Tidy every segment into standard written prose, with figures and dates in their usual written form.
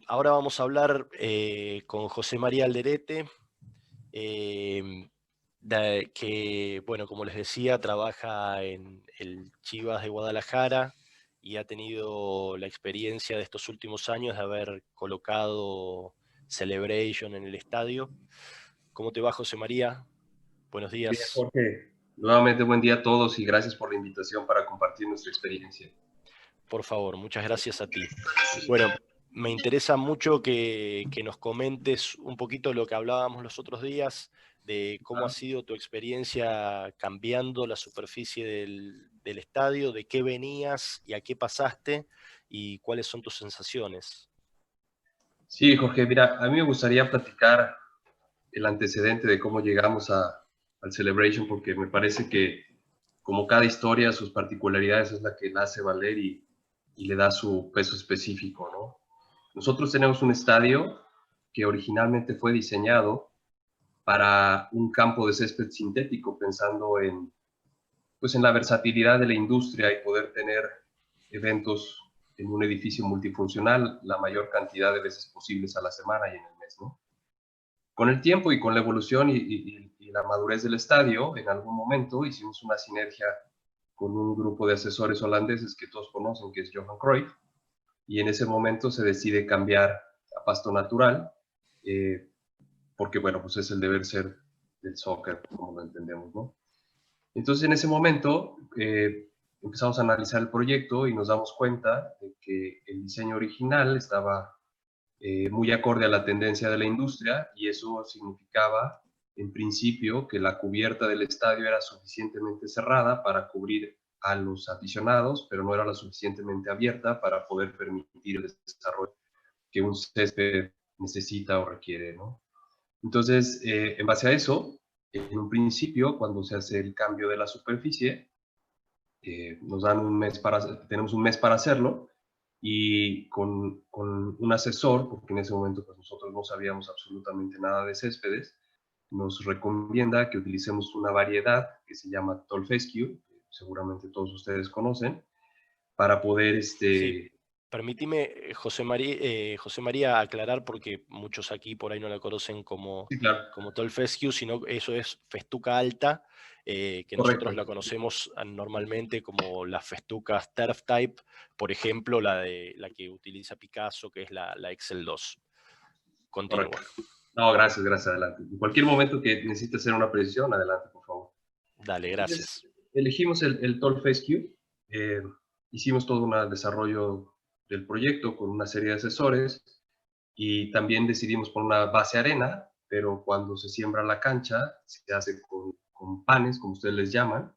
Ahora vamos a hablar con José María Alderete, que, bueno, como les decía, trabaja en el Chivas de Guadalajara y ha tenido la experiencia de estos últimos años de haber colocado Celebration en el estadio. ¿Cómo te va, José María? Buenos Bien, días. Jorge. Nuevamente buen día a todos y gracias por la invitación para compartir nuestra experiencia. Por favor, muchas gracias a ti. Bueno, me interesa mucho que nos comentes un poquito lo que hablábamos los otros días, de cómo ha sido tu experiencia cambiando la superficie del estadio, de qué venías y a qué pasaste, y cuáles son tus sensaciones. Sí, Jorge, mira, a mí me gustaría platicar el antecedente de cómo llegamos al Celebration porque me parece que como cada historia, sus particularidades es la que la hace valer y le da su peso específico, ¿no? Nosotros tenemos un estadio que originalmente fue diseñado para un campo de césped sintético, pensando pues en la versatilidad de la industria y poder tener eventos en un edificio multifuncional la mayor cantidad de veces posibles a la semana y en el mes, ¿no? Con el tiempo y con la evolución y la madurez del estadio, en algún momento hicimos una sinergia con un grupo de asesores holandeses que todos conocen, que es Johan Cruyff, y en ese momento se decide cambiar a pasto natural, eh, porque, bueno, pues es el deber ser del soccer, como lo entendemos, ¿no? Entonces, en ese momento, empezamos a analizar el proyecto y nos damos cuenta de que el diseño original estaba muy acorde a la tendencia de la industria y eso significaba, en principio, que la cubierta del estadio era suficientemente cerrada para cubrir a los aficionados, pero no era lo suficientemente abierta para poder permitir el desarrollo que un césped necesita o requiere, ¿no? Entonces, en base a eso, en un principio, cuando se hace el cambio de la superficie, nos dan tenemos un mes para hacerlo y con un asesor, porque en ese momento pues, nosotros no sabíamos absolutamente nada de céspedes, nos recomienda que utilicemos una variedad que se llama Tall Fescue, que seguramente todos ustedes conocen, para poder Sí, permitime, José María, aclarar, porque muchos aquí por ahí no la conocen sí, claro, como Tall Fescue, sino eso es festuca alta, que nosotros correcto. la conocemos normalmente como las festucas Turf Type, por ejemplo, la que utiliza Picasso, que es la Excel 2. Correcto. Continúa. No, gracias, gracias, adelante. En cualquier momento que necesites hacer una precisión, adelante, por favor. Dale, Entonces, gracias. elegimos el Tall Fescue, eh, hicimos todo un desarrollo del proyecto con una serie de asesores y también decidimos poner una base arena, pero cuando se siembra la cancha se hace con panes, como ustedes les llaman,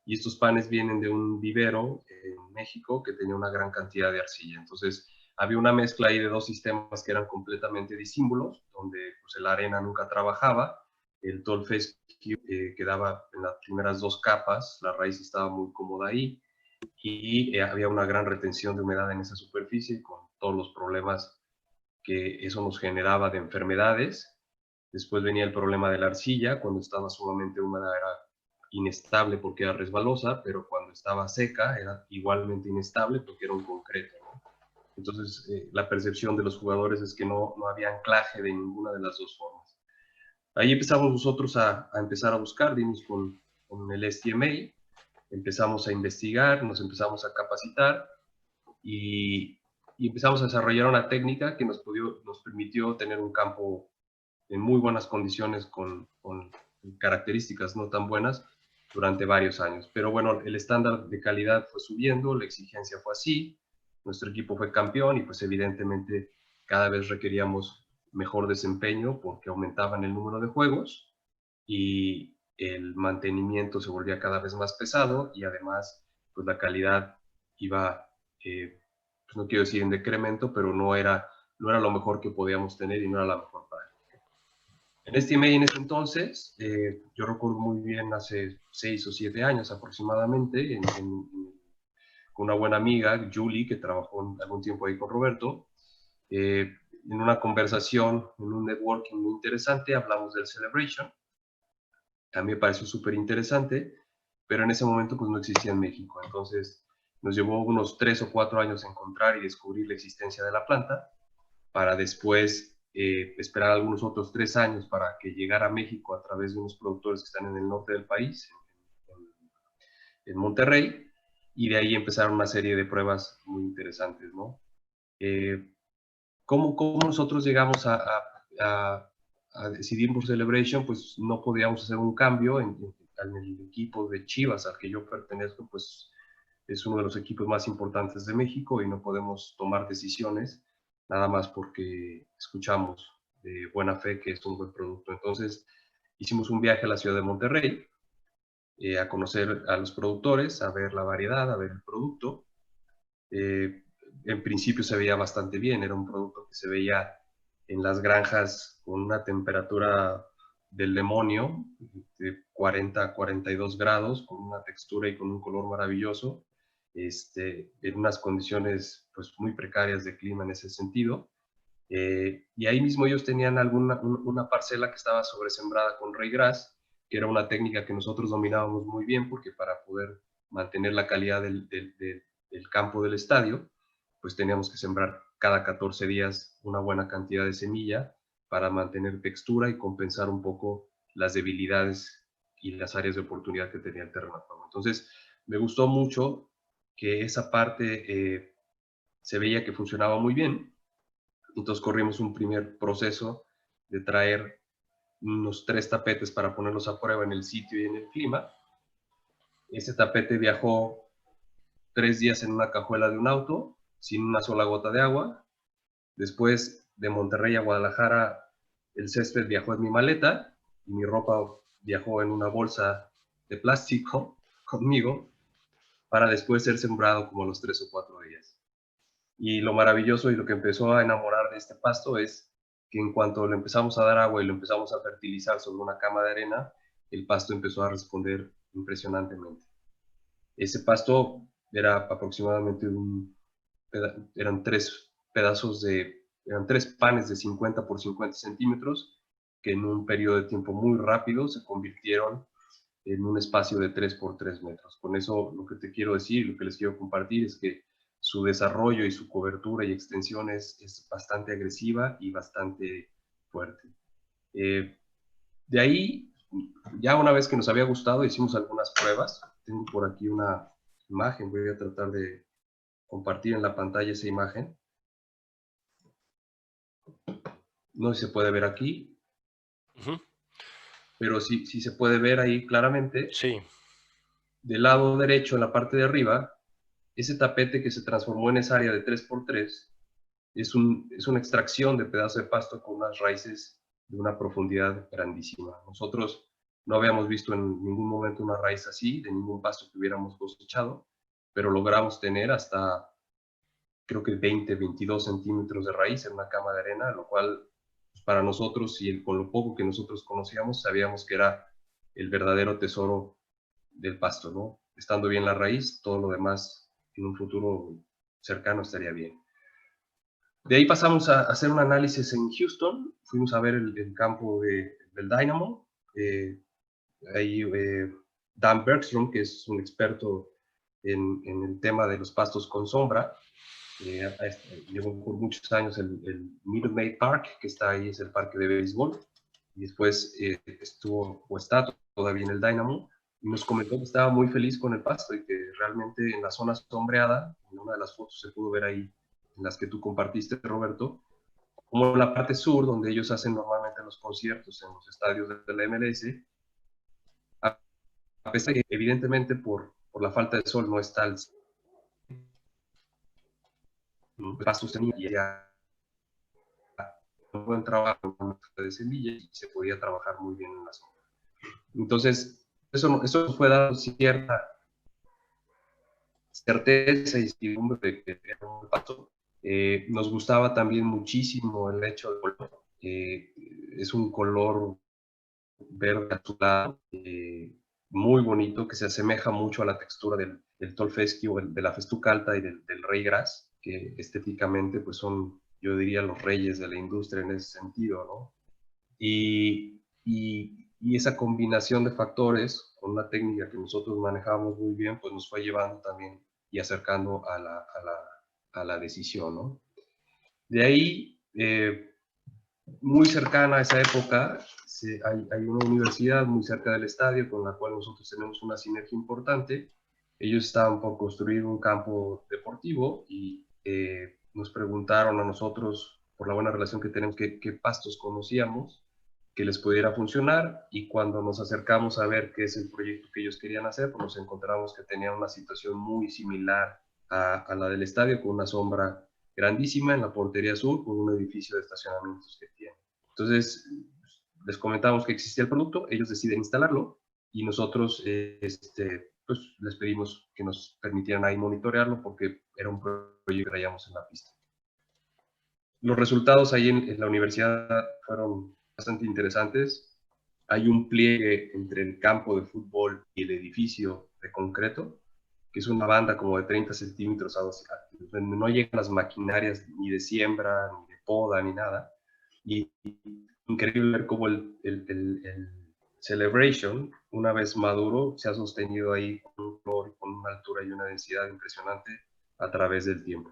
y estos panes vienen de un vivero en México que tenía una gran cantidad de arcilla. Entonces, había una mezcla ahí de dos sistemas que eran completamente disímbolos, donde pues, la arena nunca trabajaba, el Tall Fescue quedaba en las primeras dos capas, la raíz estaba muy cómoda ahí, y había una gran retención de humedad en esa superficie con todos los problemas que eso nos generaba de enfermedades. Después venía el problema de la arcilla, cuando estaba sumamente húmeda era inestable porque era resbalosa, pero cuando estaba seca era igualmente inestable porque era un concreto, ¿no? Entonces, la percepción de los jugadores es que no había anclaje de ninguna de las dos formas. Ahí empezamos nosotros a empezar a buscar, dimos con el STMA, empezamos a investigar, nos empezamos a capacitar y, y empezamos a desarrollar una técnica que nos permitió tener un campo en muy buenas condiciones con características no tan buenas durante varios años. Pero bueno, el estándar de calidad fue subiendo, la exigencia fue así, nuestro equipo fue campeón y pues evidentemente cada vez requeríamos mejor desempeño porque aumentaban el número de juegos y el mantenimiento se volvía cada vez más pesado y además pues la calidad iba, pues no quiero decir en decremento, pero no era lo mejor que podíamos tener y no era la mejor para él. En este email en ese entonces, yo recuerdo muy bien hace 6 o 7 años aproximadamente, con una buena amiga, Julie, que trabajó algún tiempo ahí con Roberto, en una conversación, en un networking muy interesante, hablamos del Celebration. A mí me pareció súper interesante, pero en ese momento pues no existía en México. Entonces Nos llevó unos 3 o 4 años encontrar y descubrir la existencia de la planta, para después esperar algunos otros 3 años para que llegara a México a través de unos productores que están en el norte del país, en Monterrey, y de ahí empezaron una serie de pruebas muy interesantes, ¿no? ¿Cómo nosotros llegamos a decidir por Celebration? Pues no podíamos hacer un cambio en el equipo de Chivas al que yo pertenezco, pues es uno de los equipos más importantes de México y no podemos tomar decisiones nada más porque escuchamos de buena fe que es un buen producto. Entonces hicimos un viaje a la ciudad de Monterrey, a conocer a los productores, a ver la variedad, a ver el producto. En principio se veía bastante bien, era un producto que se veía en las granjas con una temperatura del demonio, de 40 a 42 grados, con una textura y con un color maravilloso, en unas condiciones pues, muy precarias de clima en ese sentido. Y ahí mismo ellos tenían una parcela que estaba sobresembrada con ryegrass, que era una técnica que nosotros dominábamos muy bien, porque para poder mantener la calidad del campo del estadio, pues teníamos que sembrar cada 14 días una buena cantidad de semilla para mantener textura y compensar un poco las debilidades y las áreas de oportunidad que tenía el terreno. Entonces, me gustó mucho que esa parte se veía que funcionaba muy bien. Entonces corrimos un primer proceso de traer unos 3 tapetes para ponerlos a prueba en el sitio y en el clima. Ese tapete viajó 3 días en una cajuela de un auto, sin una sola gota de agua. Después, de Monterrey a Guadalajara, el césped viajó en mi maleta y mi ropa viajó en una bolsa de plástico conmigo, para después ser sembrado como a los 3 o 4 días. Y lo maravilloso y lo que empezó a enamorar de este pasto es que en cuanto le empezamos a dar agua y lo empezamos a fertilizar sobre una cama de arena, el pasto empezó a responder impresionantemente. Ese pasto era aproximadamente eran 3 pedazos eran 3 panes de 50 por 50 centímetros, que en un periodo de tiempo muy rápido se convirtieron en un espacio de 3 por 3 metros. Con eso lo que te quiero decir, lo que les quiero compartir es que su desarrollo y su cobertura y extensión es bastante agresiva y bastante fuerte. De ahí, ya una vez que nos había gustado, hicimos algunas pruebas. Tengo por aquí una imagen, voy a tratar de compartir en la pantalla esa imagen. No sé si se puede ver aquí, pero sí se puede ver ahí claramente. Sí. Del lado derecho, en la parte de arriba, ese tapete que se transformó en esa área de 3x3 es una extracción de pedazo de pasto con unas raíces de una profundidad grandísima. Nosotros no habíamos visto en ningún momento una raíz así, de ningún pasto que hubiéramos cosechado, pero logramos tener hasta, creo que 20, 22 centímetros de raíz en una cama de arena, lo cual pues, para nosotros y con lo poco que nosotros conocíamos, sabíamos que era el verdadero tesoro del pasto, ¿no? Estando bien la raíz, todo lo demás en un futuro cercano estaría bien. De ahí pasamos a hacer un análisis en Houston, fuimos a ver el campo del Dynamo, ahí Dan Bergstrom, que es un experto en el tema de los pastos con sombra, llevó por muchos años el Minute Maid Park, que está ahí, es el parque de béisbol, y después estuvo o está todavía en el Dynamo, y nos comentó que estaba muy feliz con el pasto y que realmente en la zona sombreada, en una de las fotos se pudo ver ahí, en las que tú compartiste, Roberto, como en la parte sur, donde ellos hacen normalmente los conciertos en los estadios de la MLS, a pesar de que evidentemente por la falta de sol no está el pasto semilla, ya un buen trabajo de semillas y se podía trabajar muy bien en la zona. Entonces, eso fue dando cierta certeza y certidumbre de que era un pasto. Nos gustaba también muchísimo el hecho de color. Es un color verde azulado, muy bonito, que se asemeja mucho a la textura del tall fescue, de la festuca alta y del ryegrass, que estéticamente pues son, yo diría, los reyes de la industria en ese sentido, ¿no? Y esa combinación de factores con una técnica que nosotros manejamos muy bien, pues nos fue llevando también y acercando a la decisión, ¿no? De ahí, muy cercana a esa época, hay una universidad muy cerca del estadio con la cual nosotros tenemos una sinergia importante. Ellos estaban por construir un campo deportivo y nos preguntaron a nosotros, por la buena relación que tenemos, qué pastos conocíamos que les pudiera funcionar, y cuando nos acercamos a ver qué es el proyecto que ellos querían hacer, pues nos encontramos que tenían una situación muy similar a la del estadio, con una sombra grandísima en la portería sur, con un edificio de estacionamientos que tiene. Entonces, les comentamos que existía el producto, ellos deciden instalarlo, y nosotros pues, les pedimos que nos permitieran ahí monitorearlo, porque era un proyecto que traíamos en la pista. Los resultados ahí en la universidad fueron bastante interesantes. Hay un pliegue entre el campo de fútbol y el edificio de concreto, que es una banda como de 30 centímetros, donde no llegan las maquinarias ni de siembra, ni de poda, ni nada. Y increíble ver cómo el Celebration, una vez maduro, se ha sostenido ahí con un color, con una altura y una densidad impresionante a través del tiempo.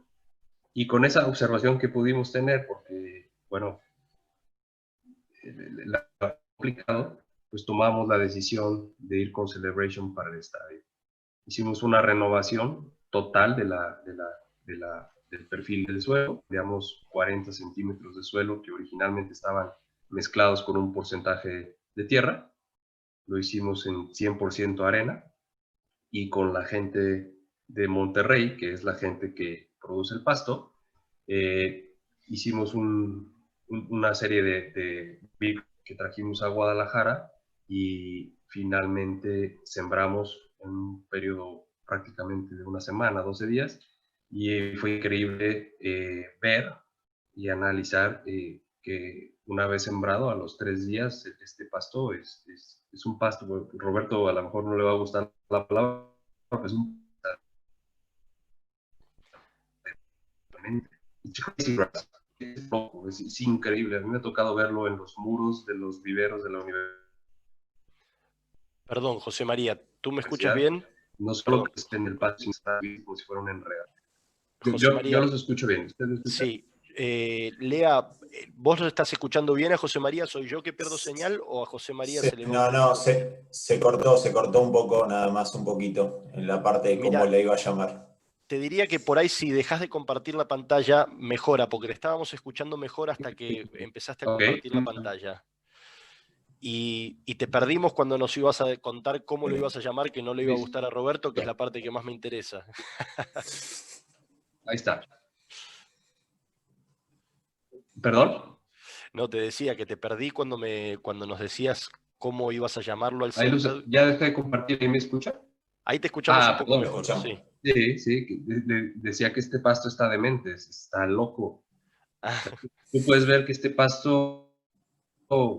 Y con esa observación que pudimos tener, porque, bueno, la complicado, pues tomamos la decisión de ir con Celebration para el estadio. Hicimos una renovación total del perfil del suelo, digamos 40 centímetros de suelo que originalmente estaban mezclados con un porcentaje de tierra. Lo hicimos en 100% arena, y con la gente de Monterrey, que es la gente que produce el pasto, hicimos una serie de big que trajimos a Guadalajara, y finalmente sembramos en un periodo prácticamente de una semana, 12 días, y fue increíble ver y analizar que una vez sembrado, a los 3 días, este pasto es un pasto. Roberto a lo mejor no le va a gustar la palabra, pero es un es increíble. A mí me ha tocado verlo en los muros de los viveros de la universidad. Perdón, José María, ¿tú me escuchas bien? No solo Perdón. que esté en el patio, está como si fuera un enredo. José Yo María, los escucho bien. ¿Ustedes me escuchan? sí. Lea, ¿vos lo estás escuchando bien a José María? ¿Soy yo que pierdo señal o a José María Sí, se le va un no, no, poco? se cortó un poco, nada más un poquito, en la parte de cómo Mira, le iba a llamar. te diría que por ahí si dejas de compartir la pantalla, mejora, porque le estábamos escuchando mejor hasta que empezaste a Ok. compartir la pantalla. Y te perdimos cuando nos ibas a contar cómo lo ibas a llamar, que no le iba a Listo. gustar a Roberto, que es la parte que más me interesa. Ahí está. ¿Perdón? No, te decía que te perdí cuando nos decías cómo ibas a llamarlo al Ahí césped. ya dejé de compartir. ¿Y me escucha? Ahí te escuchamos un Ah, poco Te perdón. mejor, escuchamos. sí. Sí, sí. Decía que este pasto está demente, está loco. Ah, Tú puedes ver que este pasto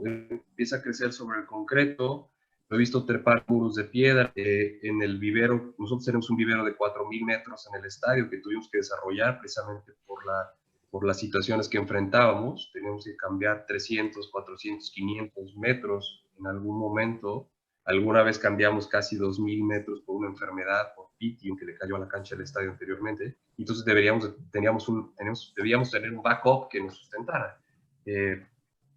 empieza a crecer sobre el concreto. Lo he visto trepar muros de piedra. En el vivero, nosotros tenemos un vivero de 4.000 metros en el estadio que tuvimos que desarrollar precisamente por las situaciones que enfrentábamos. Teníamos que cambiar 300, 400, 500 metros en algún momento. Alguna vez cambiamos casi 2.000 metros por una enfermedad, por Pitium, que le cayó a la cancha del estadio anteriormente. Entonces debíamos tener un backup que nos sustentara.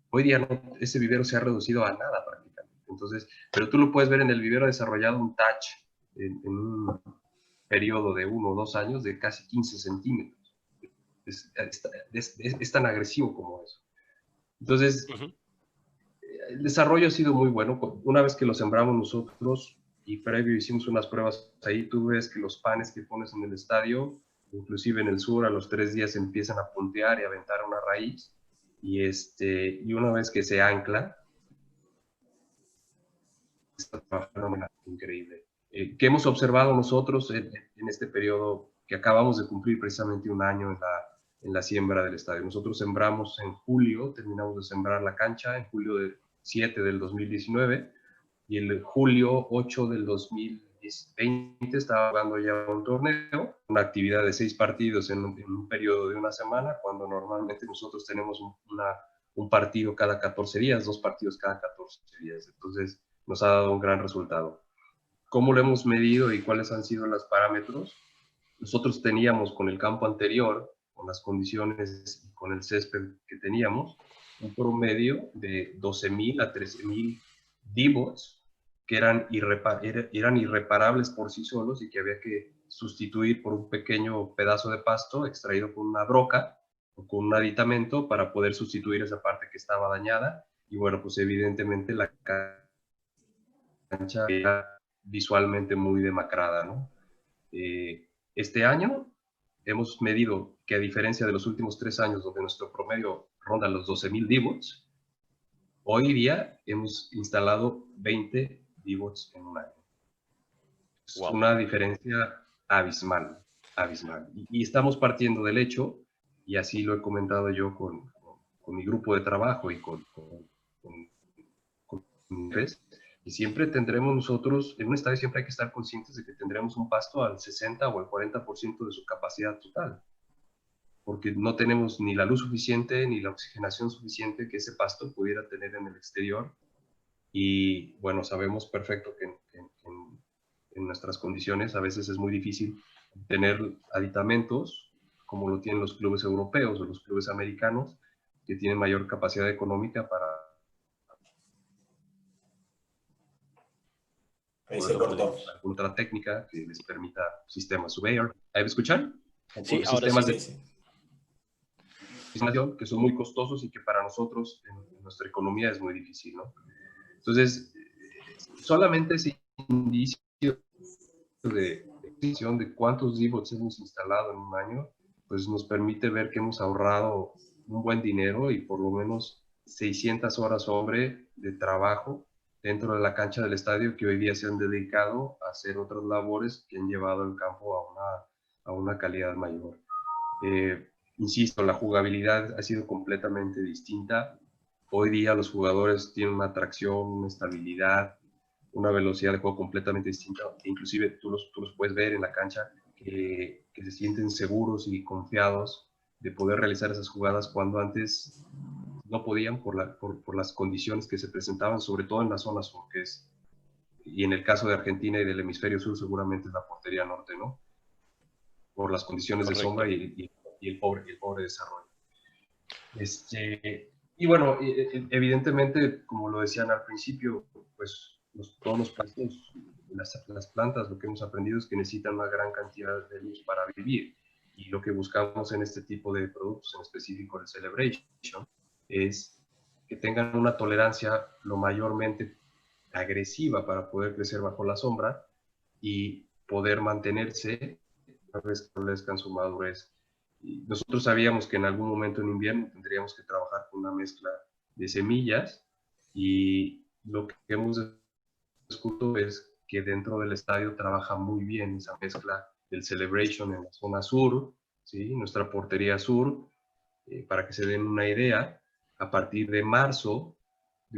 Hoy día no, ese vivero se ha reducido a nada prácticamente. Entonces, pero tú lo puedes ver en el vivero desarrollado un touch en un periodo de 1 o 2 años de casi 15 centímetros. Es tan agresivo como eso. Entonces, uh-huh. el desarrollo ha sido muy bueno. Una vez que lo sembramos nosotros y previo hicimos unas pruebas ahí, tú ves que los panes que pones en el estadio, inclusive en el sur, a los 3 días empiezan a puntear y a aventar una raíz. Y una vez que se ancla, está trabajando de manera increíble. ¿Qué hemos observado nosotros en este periodo que acabamos de cumplir precisamente un año en la siembra del estadio? Nosotros sembramos en julio, terminamos de sembrar la cancha en julio 7 del 2019, y el julio 8 del 2020 estaba jugando ya un torneo, una actividad de 6 partidos en un periodo de una semana, cuando normalmente nosotros tenemos un partido cada 14 días, 2 partidos cada 14 días. Entonces, nos ha dado un gran resultado. ¿Cómo lo hemos medido y cuáles han sido los parámetros? nosotros teníamos con el campo anterior, con las condiciones y con el césped que teníamos, un promedio de 12,000 a 13,000 divots que eran irreparables por sí solos y que había que sustituir por un pequeño pedazo de pasto extraído con una broca o con un aditamento para poder sustituir esa parte que estaba dañada. Y bueno, pues evidentemente la cancha era visualmente muy demacrada, ¿no? Este año hemos medido que, a diferencia de los últimos 3 años, donde nuestro promedio ronda los 12,000 divots, hoy día hemos instalado 20 divots en un año. Es una diferencia abismal, abismal. Y estamos partiendo del hecho, y así lo he comentado yo con mi grupo de trabajo y con y siempre tendremos nosotros, en un estadio siempre hay que estar conscientes de que tendremos un pasto al 60 o al 40% de su capacidad total, porque no tenemos ni la luz suficiente ni la oxigenación suficiente que ese pasto pudiera tener en el exterior. Y bueno, sabemos perfecto que en nuestras condiciones a veces es muy difícil tener aditamentos como lo tienen los clubes europeos o los clubes americanos, que tienen mayor capacidad económica para Ahí se cortó. alguna otra técnica que les permita sistemas Surveyor. ¿Ahí me escuchan? Sí, ahora sistemas sí. que son muy costosos y que para nosotros en nuestra economía es muy difícil, ¿no? Entonces, solamente ese indicio de cuántos divots hemos instalado en un año, pues nos permite ver que hemos ahorrado un buen dinero y por lo menos 600 horas hombre de trabajo dentro de la cancha del estadio, que hoy día se han dedicado a hacer otras labores que han llevado el campo a una calidad mayor. Insisto, la jugabilidad ha sido completamente distinta. Hoy día los jugadores tienen una tracción, una estabilidad, una velocidad de juego completamente distinta. Inclusive tú los puedes ver en la cancha que se sienten seguros y confiados de poder realizar esas jugadas cuando antes no podían por las condiciones que se presentaban, sobre todo en la zona sur, que es, y en el caso de Argentina y del hemisferio sur, seguramente es la portería norte, ¿no? Por las condiciones Correcto. de sombra y el pobre desarrollo. Y bueno, evidentemente, como lo decían al principio, pues todos los pastos, las plantas, lo que hemos aprendido es que necesitan una gran cantidad de luz para vivir. Y lo que buscamos en este tipo de productos, en específico el Celebration, es que tengan una tolerancia lo mayormente agresiva para poder crecer bajo la sombra y poder mantenerse una vez que establezcan su madurez. Y nosotros sabíamos que en algún momento en invierno tendríamos que trabajar con una mezcla de semillas, y lo que hemos descubierto es que dentro del estadio trabaja muy bien esa mezcla del Celebration en la zona sur, ¿sí? Nuestra portería sur, para que se den una idea, a partir de marzo,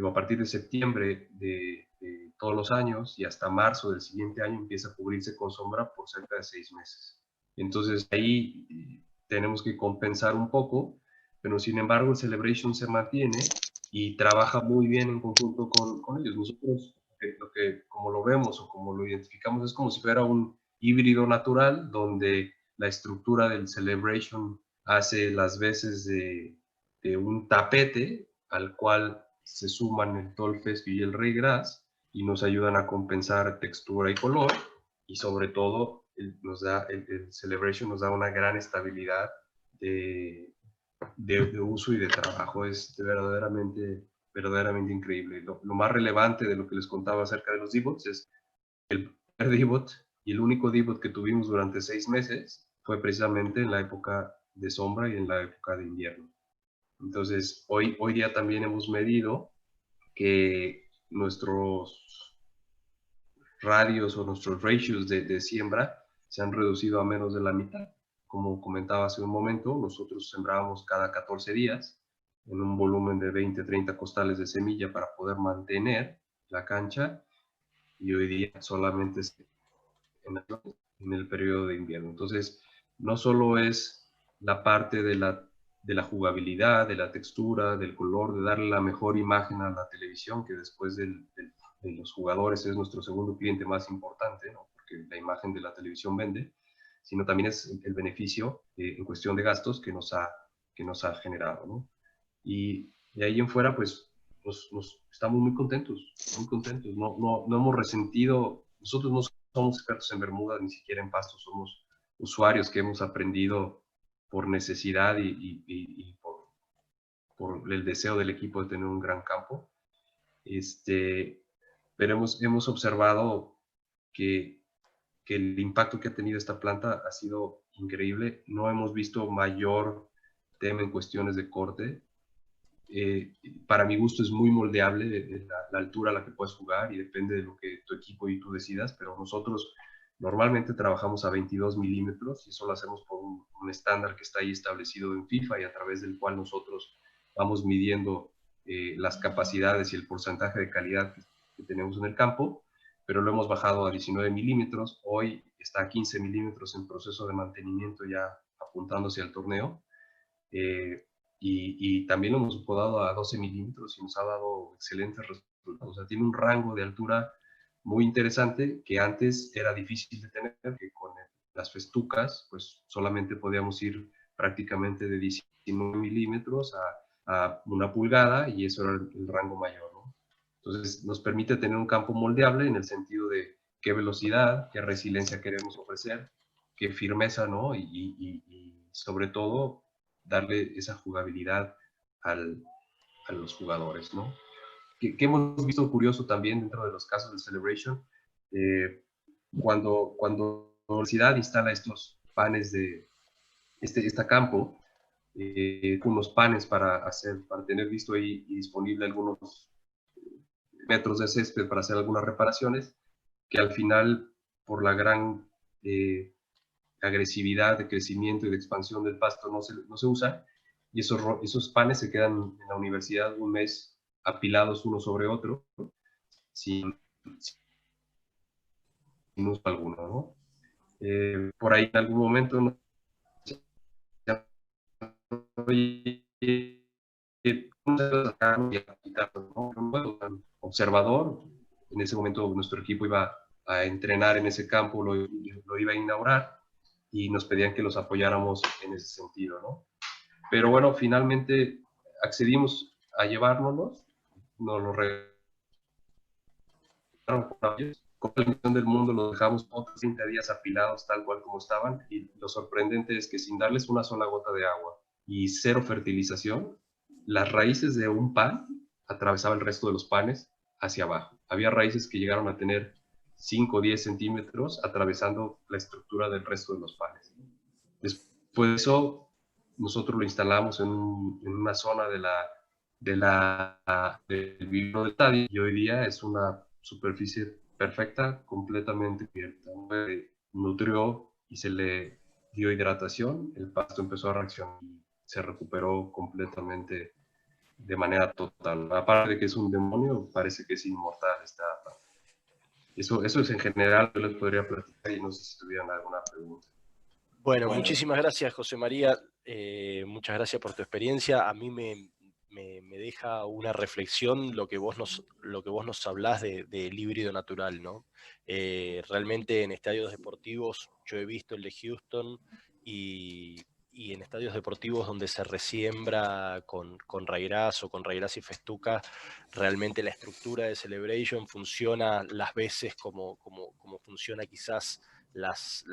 a partir de septiembre de todos los años y hasta marzo del siguiente año empieza a cubrirse con sombra por cerca de 6 meses. Entonces ahí tenemos que compensar un poco, pero sin embargo el Celebration se mantiene y trabaja muy bien en conjunto con ellos. Nosotros, como lo vemos o como lo identificamos, es como si fuera un híbrido natural donde la estructura del Celebration hace las veces de un tapete al cual se suman el Tall Fescue y el Raygrass y nos ayudan a compensar textura y color, y sobre todo el Celebration nos da una gran estabilidad de uso y de trabajo. Es verdaderamente increíble. Lo más relevante de lo que les contaba acerca de los divots es el primer divot y el único divot que tuvimos durante 6 meses fue precisamente en la época de sombra y en la época de invierno. Entonces, hoy día también hemos medido que nuestros radios o nuestros ratios de siembra se han reducido a menos de la mitad. Como comentaba hace un momento, nosotros sembrábamos cada 14 días en un volumen de 20-30 costales de semilla para poder mantener la cancha, y hoy día solamente en el periodo de invierno. Entonces, no solo es la parte de la jugabilidad, de la textura, del color, de darle la mejor imagen a la televisión, que después de los jugadores es nuestro segundo cliente más importante, ¿no? Porque la imagen de la televisión vende, sino también es el beneficio en cuestión de gastos que nos ha generado, ¿no? Y de ahí en fuera, pues, estamos muy contentos, muy contentos. No hemos resentido, nosotros no somos expertos en bermudas, ni siquiera en pastos, somos usuarios que hemos aprendido por necesidad y por el deseo del equipo de tener un gran campo. Pero hemos observado que el impacto que ha tenido esta planta ha sido increíble. No hemos visto mayor tema en cuestiones de corte. Para mi gusto es muy moldeable la altura a la que puedes jugar y depende de lo que tu equipo y tú decidas, pero nosotros normalmente trabajamos a 22 milímetros y eso lo hacemos por un estándar que está ahí establecido en FIFA y a través del cual nosotros vamos midiendo las capacidades y el porcentaje de calidad que tenemos en el campo, pero lo hemos bajado a 19 milímetros. Hoy está a 15 milímetros en proceso de mantenimiento ya apuntándose al torneo. Y también lo hemos podado a 12 milímetros y nos ha dado excelentes resultados. O sea, tiene un rango de altura muy interesante que antes era difícil de tener, que con las festucas pues solamente podíamos ir prácticamente de 19 milímetros a 1 pulgada y eso era el rango mayor, ¿no? Entonces nos permite tener un campo moldeable en el sentido de qué velocidad, qué resiliencia queremos ofrecer, qué firmeza, ¿no? Y sobre todo darle esa jugabilidad a los jugadores, ¿no? ¿Qué hemos visto curioso también dentro de los casos de Celebration? Cuando la universidad instala estos panes de este campo, unos panes para tener listo ahí y disponible algunos metros de césped para hacer algunas reparaciones, que al final, por la gran agresividad de crecimiento y de expansión del pasto, no se usa, y esos panes se quedan en la universidad un mes apilados uno sobre otro, sin uso alguno, ¿no? Por ahí en algún momento, ¿no? Observador, en ese momento nuestro equipo iba a entrenar en ese campo, lo iba a inaugurar y nos pedían que los apoyáramos en ese sentido, ¿no? Pero bueno, finalmente accedimos a llevárnoslos, nos lo regalaron con la misión del mundo, los dejamos otros 30 días apilados tal cual como estaban y lo sorprendente es que sin darles una sola gota de agua y cero fertilización, las raíces de un pan atravesaban el resto de los panes hacia abajo. Había raíces que llegaron a tener 5 o 10 centímetros atravesando la estructura del resto de los panes. Después de eso, nosotros lo instalamos en una zona del vivero del estadio y hoy día es una superficie perfecta, completamente abierta. Nutrió y se le dio hidratación, el pasto empezó a reaccionar y se recuperó completamente de manera total. Aparte de que es un demonio, parece que es inmortal. Eso es en general, yo les podría platicar y no sé si tuvieran alguna pregunta. Bueno, muchísimas gracias, José María. Muchas gracias por tu experiencia. A mí me deja una reflexión lo que vos nos hablás del híbrido natural, ¿no? Realmente en estadios deportivos, yo he visto el de Houston y en estadios deportivos donde se resiembra con raigras o con raigras y festuca, realmente la estructura de Celebration funciona las veces como funciona quizás las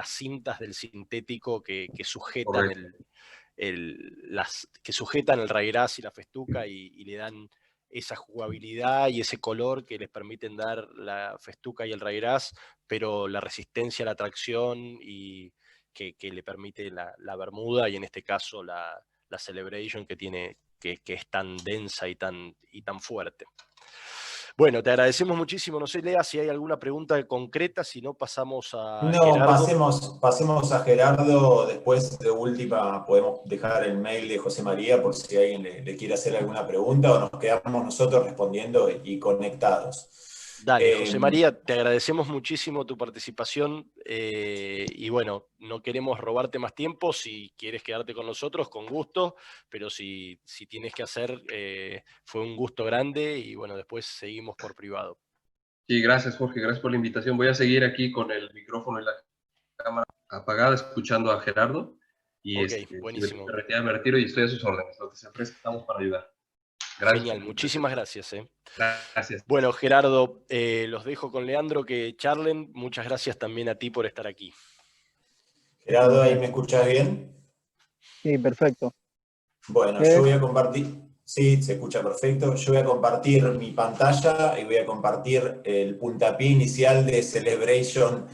cintas del sintético que sujetan que sujetan el raigras y la festuca y le dan esa jugabilidad y ese color que les permiten dar la festuca y el raigras, pero la resistencia a la tracción y que le permite la bermuda y en este caso la Celebration que es tan densa y tan fuerte. Bueno, te agradecemos muchísimo. No sé, Lea, si hay alguna pregunta concreta, si no pasamos a Gerardo. Pasemos a Gerardo. Después, de última, podemos dejar el mail de José María por si alguien le quiere hacer alguna pregunta o nos quedamos nosotros respondiendo y conectados. Dale, José María, te agradecemos muchísimo tu participación y bueno, no queremos robarte más tiempo. Si quieres quedarte con nosotros, con gusto, pero si tienes que hacer, fue un gusto grande y bueno, después seguimos por privado. Sí, gracias Jorge, gracias por la invitación. Voy a seguir aquí con el micrófono y la cámara apagada escuchando a Gerardo. Y Ok, si buenísimo. me retiro y estoy a sus órdenes. Lo que se ofrezca, estamos para ayudar. Gracias. Genial, muchísimas gracias. Gracias. Bueno, Gerardo, los dejo con Leandro que charlen. Muchas gracias también a ti por estar aquí. Gerardo, ¿ahí me escuchás bien? Sí, perfecto. Bueno, yo voy a compartir, sí, se escucha perfecto. Yo voy a compartir mi pantalla y voy a compartir el puntapié inicial de Celebration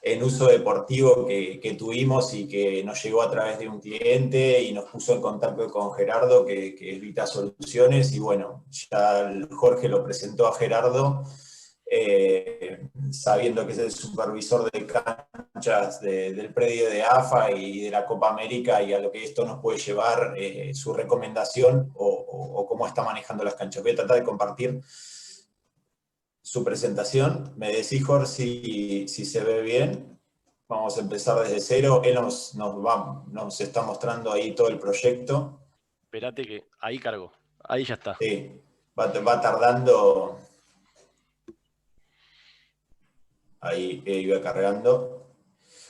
en uso deportivo que tuvimos y que nos llegó a través de un cliente y nos puso en contacto con Gerardo, que es Vita Soluciones. Y bueno, ya Jorge lo presentó a Gerardo, sabiendo que es el supervisor de canchas del predio de AFA y de la Copa América, y a lo que esto nos puede llevar, su recomendación o cómo está manejando las canchas. Voy a tratar de compartir su presentación. Me decís, Jorge, si se ve bien. Vamos a empezar desde cero. Él nos está mostrando ahí todo el proyecto. Espérate que ahí cargo. Ahí ya está. Sí, va tardando. Ahí iba cargando.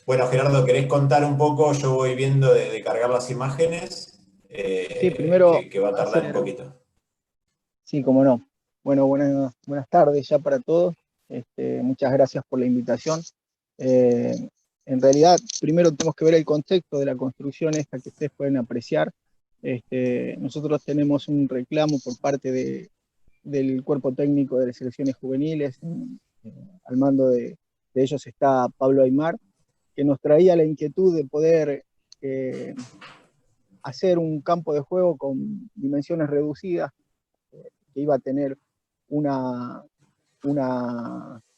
Bueno, Gerardo, ¿querés contar un poco? Yo voy viendo de cargar las imágenes, Sí, primero que va a tardar un poquito. Sí, cómo no. Bueno, buenas tardes ya para todos. Muchas gracias por la invitación. En realidad, primero tenemos que ver el contexto de la construcción esta que ustedes pueden apreciar. Nosotros tenemos un reclamo por parte del cuerpo técnico de las selecciones juveniles. Al mando de ellos está Pablo Aymar, que nos traía la inquietud de poder hacer un campo de juego con dimensiones reducidas, que iba a tener un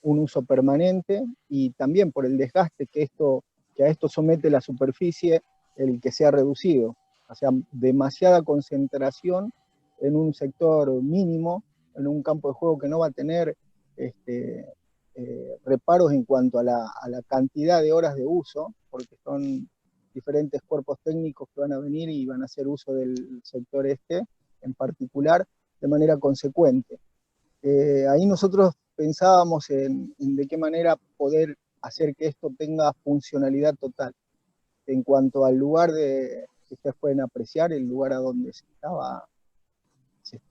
uso permanente, y también por el desgaste que a esto somete la superficie, el que sea reducido. O sea, demasiada concentración en un sector mínimo, en un campo de juego que no va a tener reparos en cuanto a la cantidad de horas de uso, porque son diferentes cuerpos técnicos que van a venir y van a hacer uso del sector en particular de manera consecuente. Ahí nosotros pensábamos en de qué manera poder hacer que esto tenga funcionalidad total. En cuanto al lugar que ustedes pueden apreciar, el lugar a donde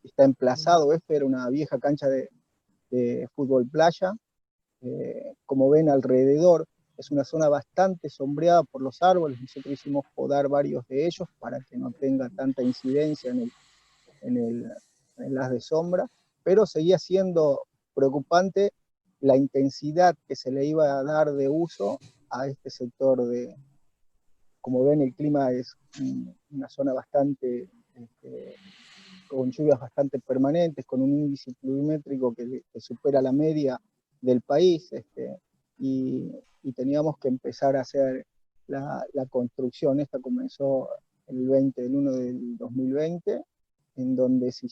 está emplazado, era una vieja cancha de fútbol playa. Como ven alrededor, es una zona bastante sombreada por los árboles. Nosotros hicimos podar varios de ellos para que no tenga tanta incidencia en el haz de sombra, pero seguía siendo preocupante la intensidad que se le iba a dar de uso a este sector. Como ven, el clima es una zona bastante, con lluvias bastante permanentes, con un índice pluviométrico que supera la media del país, y teníamos que empezar a hacer la construcción. Esta comenzó el 1 del 2020, en donde se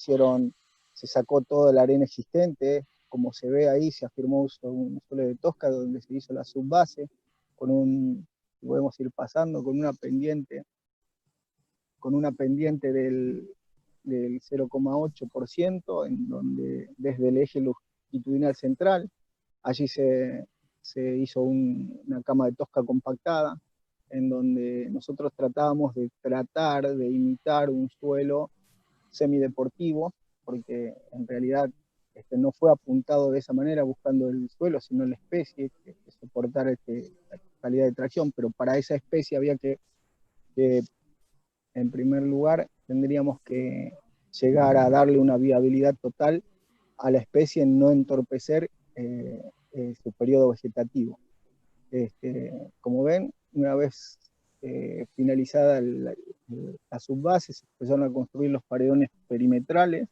sacó toda la arena existente. Como se ve ahí, se afirmó un suelo de tosca, donde se hizo la subbase, podemos ir pasando, con una pendiente del 0,8%, en donde desde el eje longitudinal central, allí se hizo una cama de tosca compactada, en donde nosotros tratábamos de imitar un suelo semideportivo, porque en realidad no fue apuntado de esa manera buscando el suelo, sino la especie que soportara la calidad de tracción. Pero para esa especie había que en primer lugar, tendríamos que llegar a darle una viabilidad total a la especie, en no entorpecer su periodo vegetativo. Como ven, una vez finalizada la subbase, se empezaron a construir los paredones perimetrales.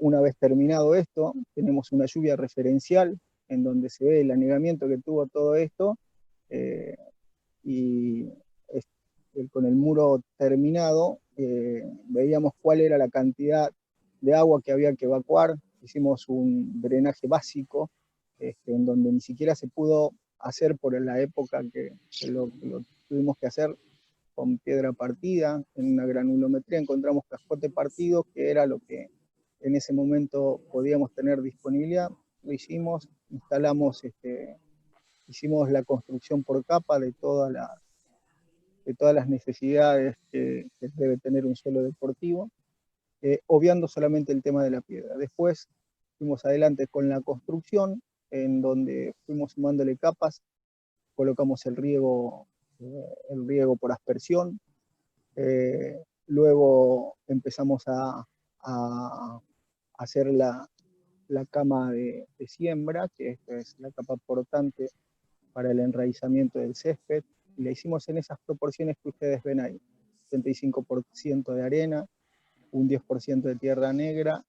Una vez terminado esto, tenemos una lluvia referencial en donde se ve el anegamiento que tuvo todo esto, y con el muro terminado, veíamos cuál era la cantidad de agua que había que evacuar. Hicimos un drenaje básico, en donde ni siquiera se pudo hacer por la época que lo tuvimos que hacer con piedra partida. En una granulometría encontramos cascote partido, que era lo que en ese momento podíamos tener disponibilidad. Lo hicimos, instalamos hicimos la construcción por capa de todas las necesidades que debe tener un suelo deportivo, obviando solamente el tema de la piedra. Después fuimos adelante con la construcción, en donde fuimos sumándole capas, colocamos el riego por aspersión, luego empezamos a hacer la cama de siembra, que esta es la capa portante para el enraizamiento del césped, y la hicimos en esas proporciones que ustedes ven ahí: 75% de arena, un 10% de tierra negra,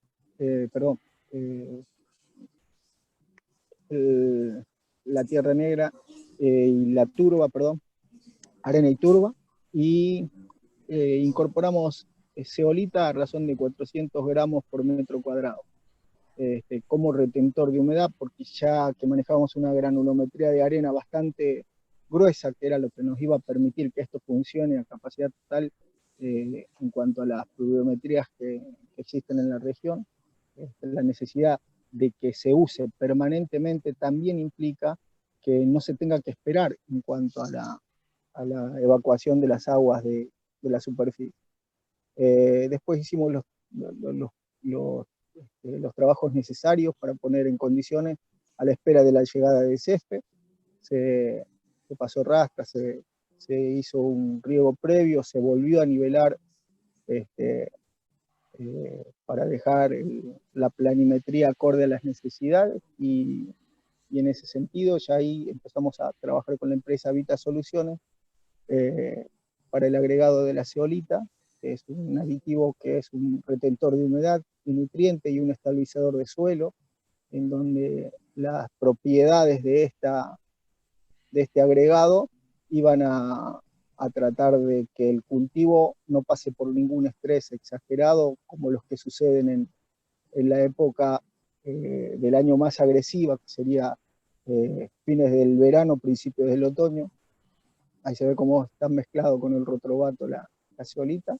la tierra negra y la turba, arena y turba, y incorporamos zeolita a razón de 400 gramos por metro cuadrado, como retentor de humedad, porque ya que manejábamos una granulometría de arena bastante gruesa, que era lo que nos iba a permitir que esto funcione a capacidad total en cuanto a las pluviometrías que existen en la región, la necesidad de que se use permanentemente también implica que no se tenga que esperar en cuanto a la evacuación de las aguas de la superficie. Después hicimos los trabajos necesarios para poner en condiciones a la espera de la llegada del césped. Se pasó rastra, se hizo un riego previo, se volvió a nivelar para dejar la planimetría acorde a las necesidades, y en ese sentido ya ahí empezamos a trabajar con la empresa Vita Soluciones para el agregado de la zeolita, que es un aditivo que es un retentor de humedad y nutriente y un estabilizador de suelo, en donde las propiedades de este agregado iban a tratar de que el cultivo no pase por ningún estrés exagerado, como los que suceden en la época del año más agresiva, que sería fines del verano, principios del otoño. Ahí se ve cómo está mezclado con el rotrobato la zeolita.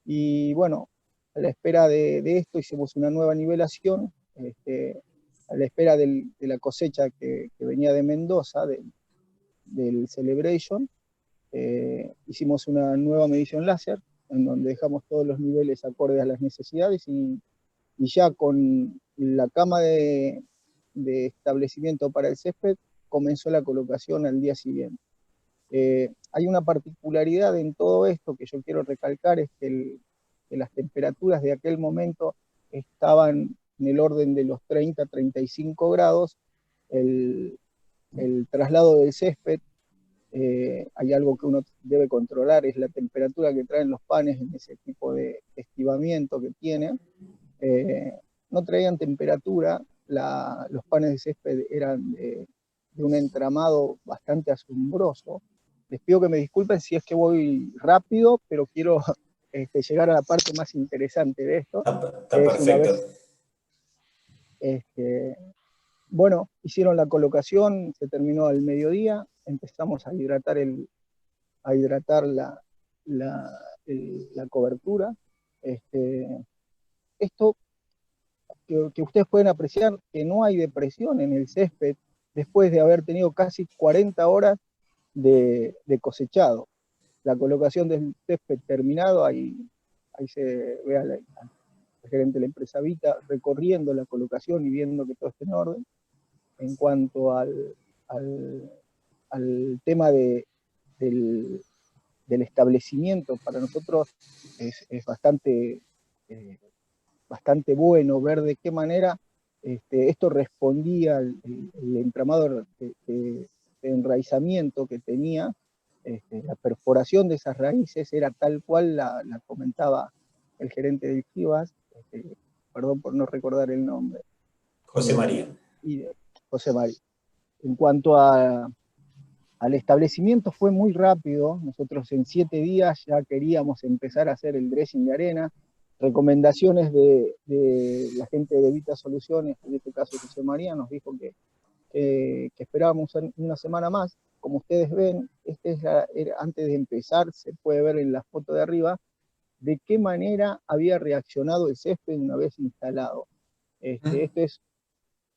Y bueno, a la espera de esto hicimos una nueva nivelación, a la espera de la cosecha que venía de Mendoza, del Celebration. Hicimos una nueva medición láser, en donde dejamos todos los niveles acordes a las necesidades, y ya con la cama de establecimiento para el césped comenzó la colocación al día siguiente. Hay una particularidad en todo esto que yo quiero recalcar, es que las temperaturas de aquel momento estaban en el orden de los 30-35 grados. El traslado del césped, hay algo que uno debe controlar, es la temperatura que traen los panes en ese tipo de estivamiento que tienen. No traían temperatura, los panes de césped eran de un entramado bastante asombroso. Les pido que me disculpen si es que voy rápido, pero quiero llegar a la parte más interesante de esto. Está perfecto. Bueno, hicieron la colocación, se terminó al mediodía, empezamos a hidratar la cobertura. Esto que ustedes pueden apreciar, que no hay depresión en el césped después de haber tenido casi 40 horas de cosechado. La colocación del césped terminado, ahí se ve al gerente de la empresa Vita recorriendo la colocación y viendo que todo esté en orden. En cuanto al tema del establecimiento, para nosotros es bastante bueno ver de qué manera esto respondía al entramado de enraizamiento que tenía. La perforación de esas raíces era tal cual la comentaba el gerente del Chivas, perdón por no recordar el nombre. José María. José María. En cuanto al establecimiento, fue muy rápido. Nosotros en 7 días ya queríamos empezar a hacer el dressing de arena. Recomendaciones de la gente de Vita Soluciones, en este caso José María, nos dijo que esperábamos una semana más. Como ustedes ven, antes de empezar, se puede ver en la foto de arriba de qué manera había reaccionado el césped una vez instalado. Esto es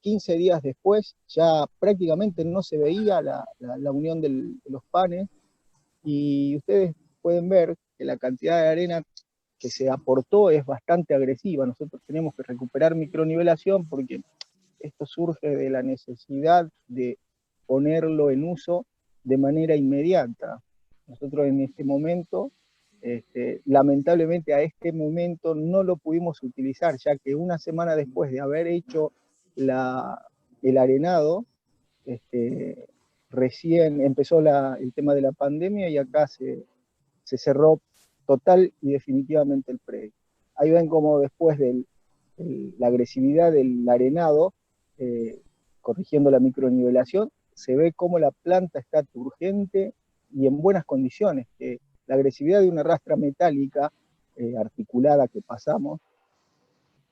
15 días después ya prácticamente no se veía la unión de los panes, y ustedes pueden ver que la cantidad de arena que se aportó es bastante agresiva. Nosotros tenemos que recuperar micronivelación porque esto surge de la necesidad de ponerlo en uso de manera inmediata. Nosotros en este momento, lamentablemente a este momento no lo pudimos utilizar, ya que una semana después de haber hecho el arenado, recién empezó el tema de la pandemia y acá se cerró total y definitivamente el predio. Ahí ven como después de la agresividad del arenado, corrigiendo la micronivelación, se ve cómo la planta está turgente y en buenas condiciones. La agresividad de una rastra metálica articulada que pasamos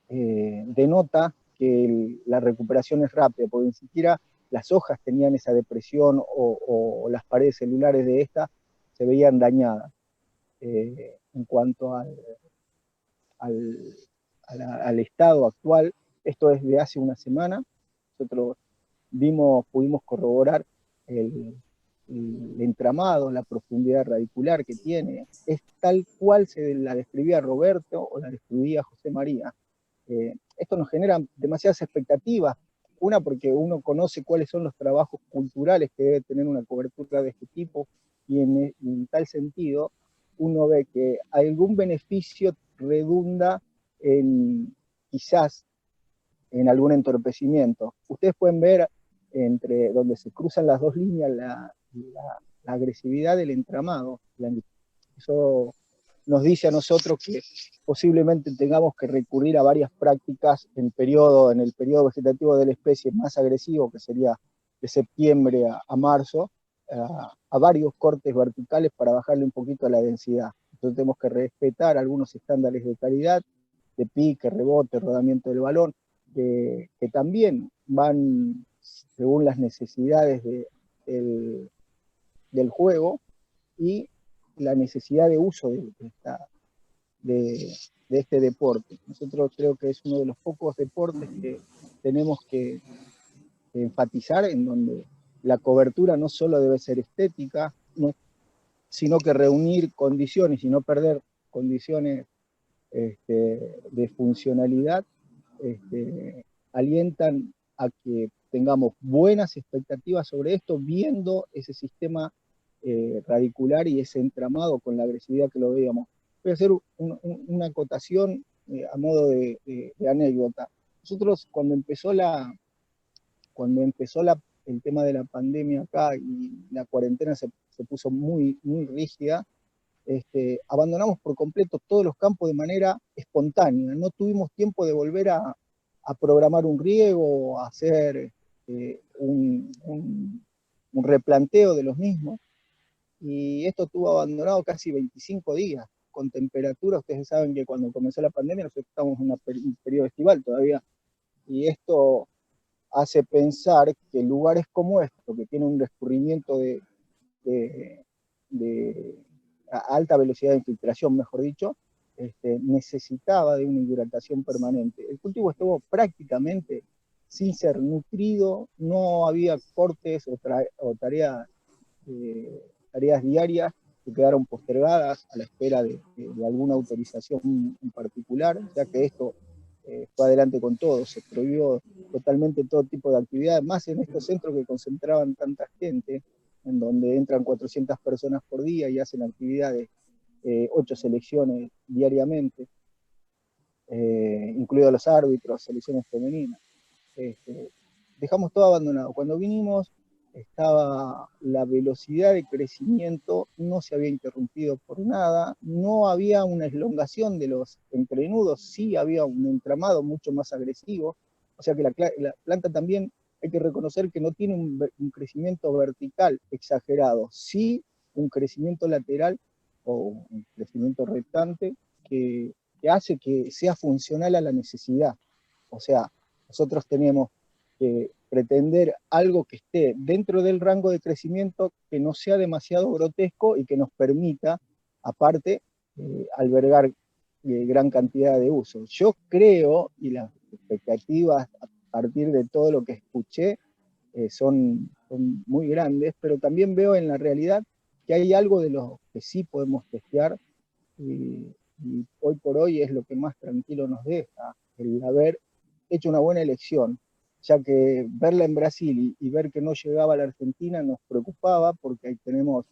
denota que la recuperación es rápida, porque ni siquiera las hojas tenían esa depresión o las paredes celulares de esta se veían dañadas. En cuanto al estado actual, esto es de hace una semana, nosotros pudimos corroborar el entramado, la profundidad radicular que tiene, es tal cual se la describía Roberto o la describía José María. Esto nos genera demasiadas expectativas, una porque uno conoce cuáles son los trabajos culturales que debe tener una cobertura de este tipo, y en tal sentido uno ve que algún beneficio redunda quizás en algún entorpecimiento. Ustedes pueden ver entre donde se cruzan las dos líneas la agresividad del entramado. Eso nos dice a nosotros que posiblemente tengamos que recurrir a varias prácticas en el periodo vegetativo de la especie más agresivo, que sería de septiembre a marzo, a varios cortes verticales para bajarle un poquito a la densidad. Entonces tenemos que respetar algunos estándares de calidad, de pique, rebote, rodamiento del balón, que también van según las necesidades del juego y la necesidad de uso de este deporte. Nosotros creo que es uno de los pocos deportes que tenemos que enfatizar, en donde la cobertura no solo debe ser estética, sino que reunir condiciones y no perder condiciones de funcionalidad, alientan a que tengamos buenas expectativas sobre esto, viendo ese sistema radicular y ese entramado con la agresividad que lo veíamos. Voy a hacer una acotación a modo de anécdota. Nosotros cuando empezó el tema de la pandemia acá y la cuarentena se puso muy, muy rígida, abandonamos por completo todos los campos de manera espontánea. No tuvimos tiempo de volver a programar un riego, a hacer un replanteo de los mismos. Y esto estuvo abandonado casi 25 días, con temperatura. Ustedes saben que cuando comenzó la pandemia nosotros estamos en un periodo estival todavía, y esto hace pensar que lugares como estos, que tienen un escurrimiento de alta velocidad de infiltración, mejor dicho, necesitaba de una hidratación permanente. El cultivo estuvo prácticamente sin ser nutrido, no había cortes o tareas diarias que quedaron postergadas a la espera de alguna autorización en particular, ya que esto fue adelante con todo, se prohibió totalmente todo tipo de actividades, más en estos centros que concentraban tanta gente, en donde entran 400 personas por día y hacen actividades, 8 selecciones diariamente, incluidos los árbitros, selecciones femeninas. Dejamos todo abandonado. Cuando vinimos, la velocidad de crecimiento no se había interrumpido por nada, no había una elongación de los entrenudos, sí había un entramado mucho más agresivo, o sea que la planta también hay que reconocer que no tiene un crecimiento vertical exagerado, sí un crecimiento lateral o un crecimiento rectante que hace que sea funcional a la necesidad. O sea, nosotros tenemos que pretender algo que esté dentro del rango de crecimiento, que no sea demasiado grotesco y que nos permita, aparte, albergar gran cantidad de usos. Yo creo, y las expectativas partir de todo lo que escuché, son muy grandes, pero también veo en la realidad que hay algo de lo que sí podemos testear, y hoy por hoy es lo que más tranquilo nos deja, el haber hecho una buena elección, ya que verla en Brasil y ver que no llegaba a la Argentina nos preocupaba, porque ahí tenemos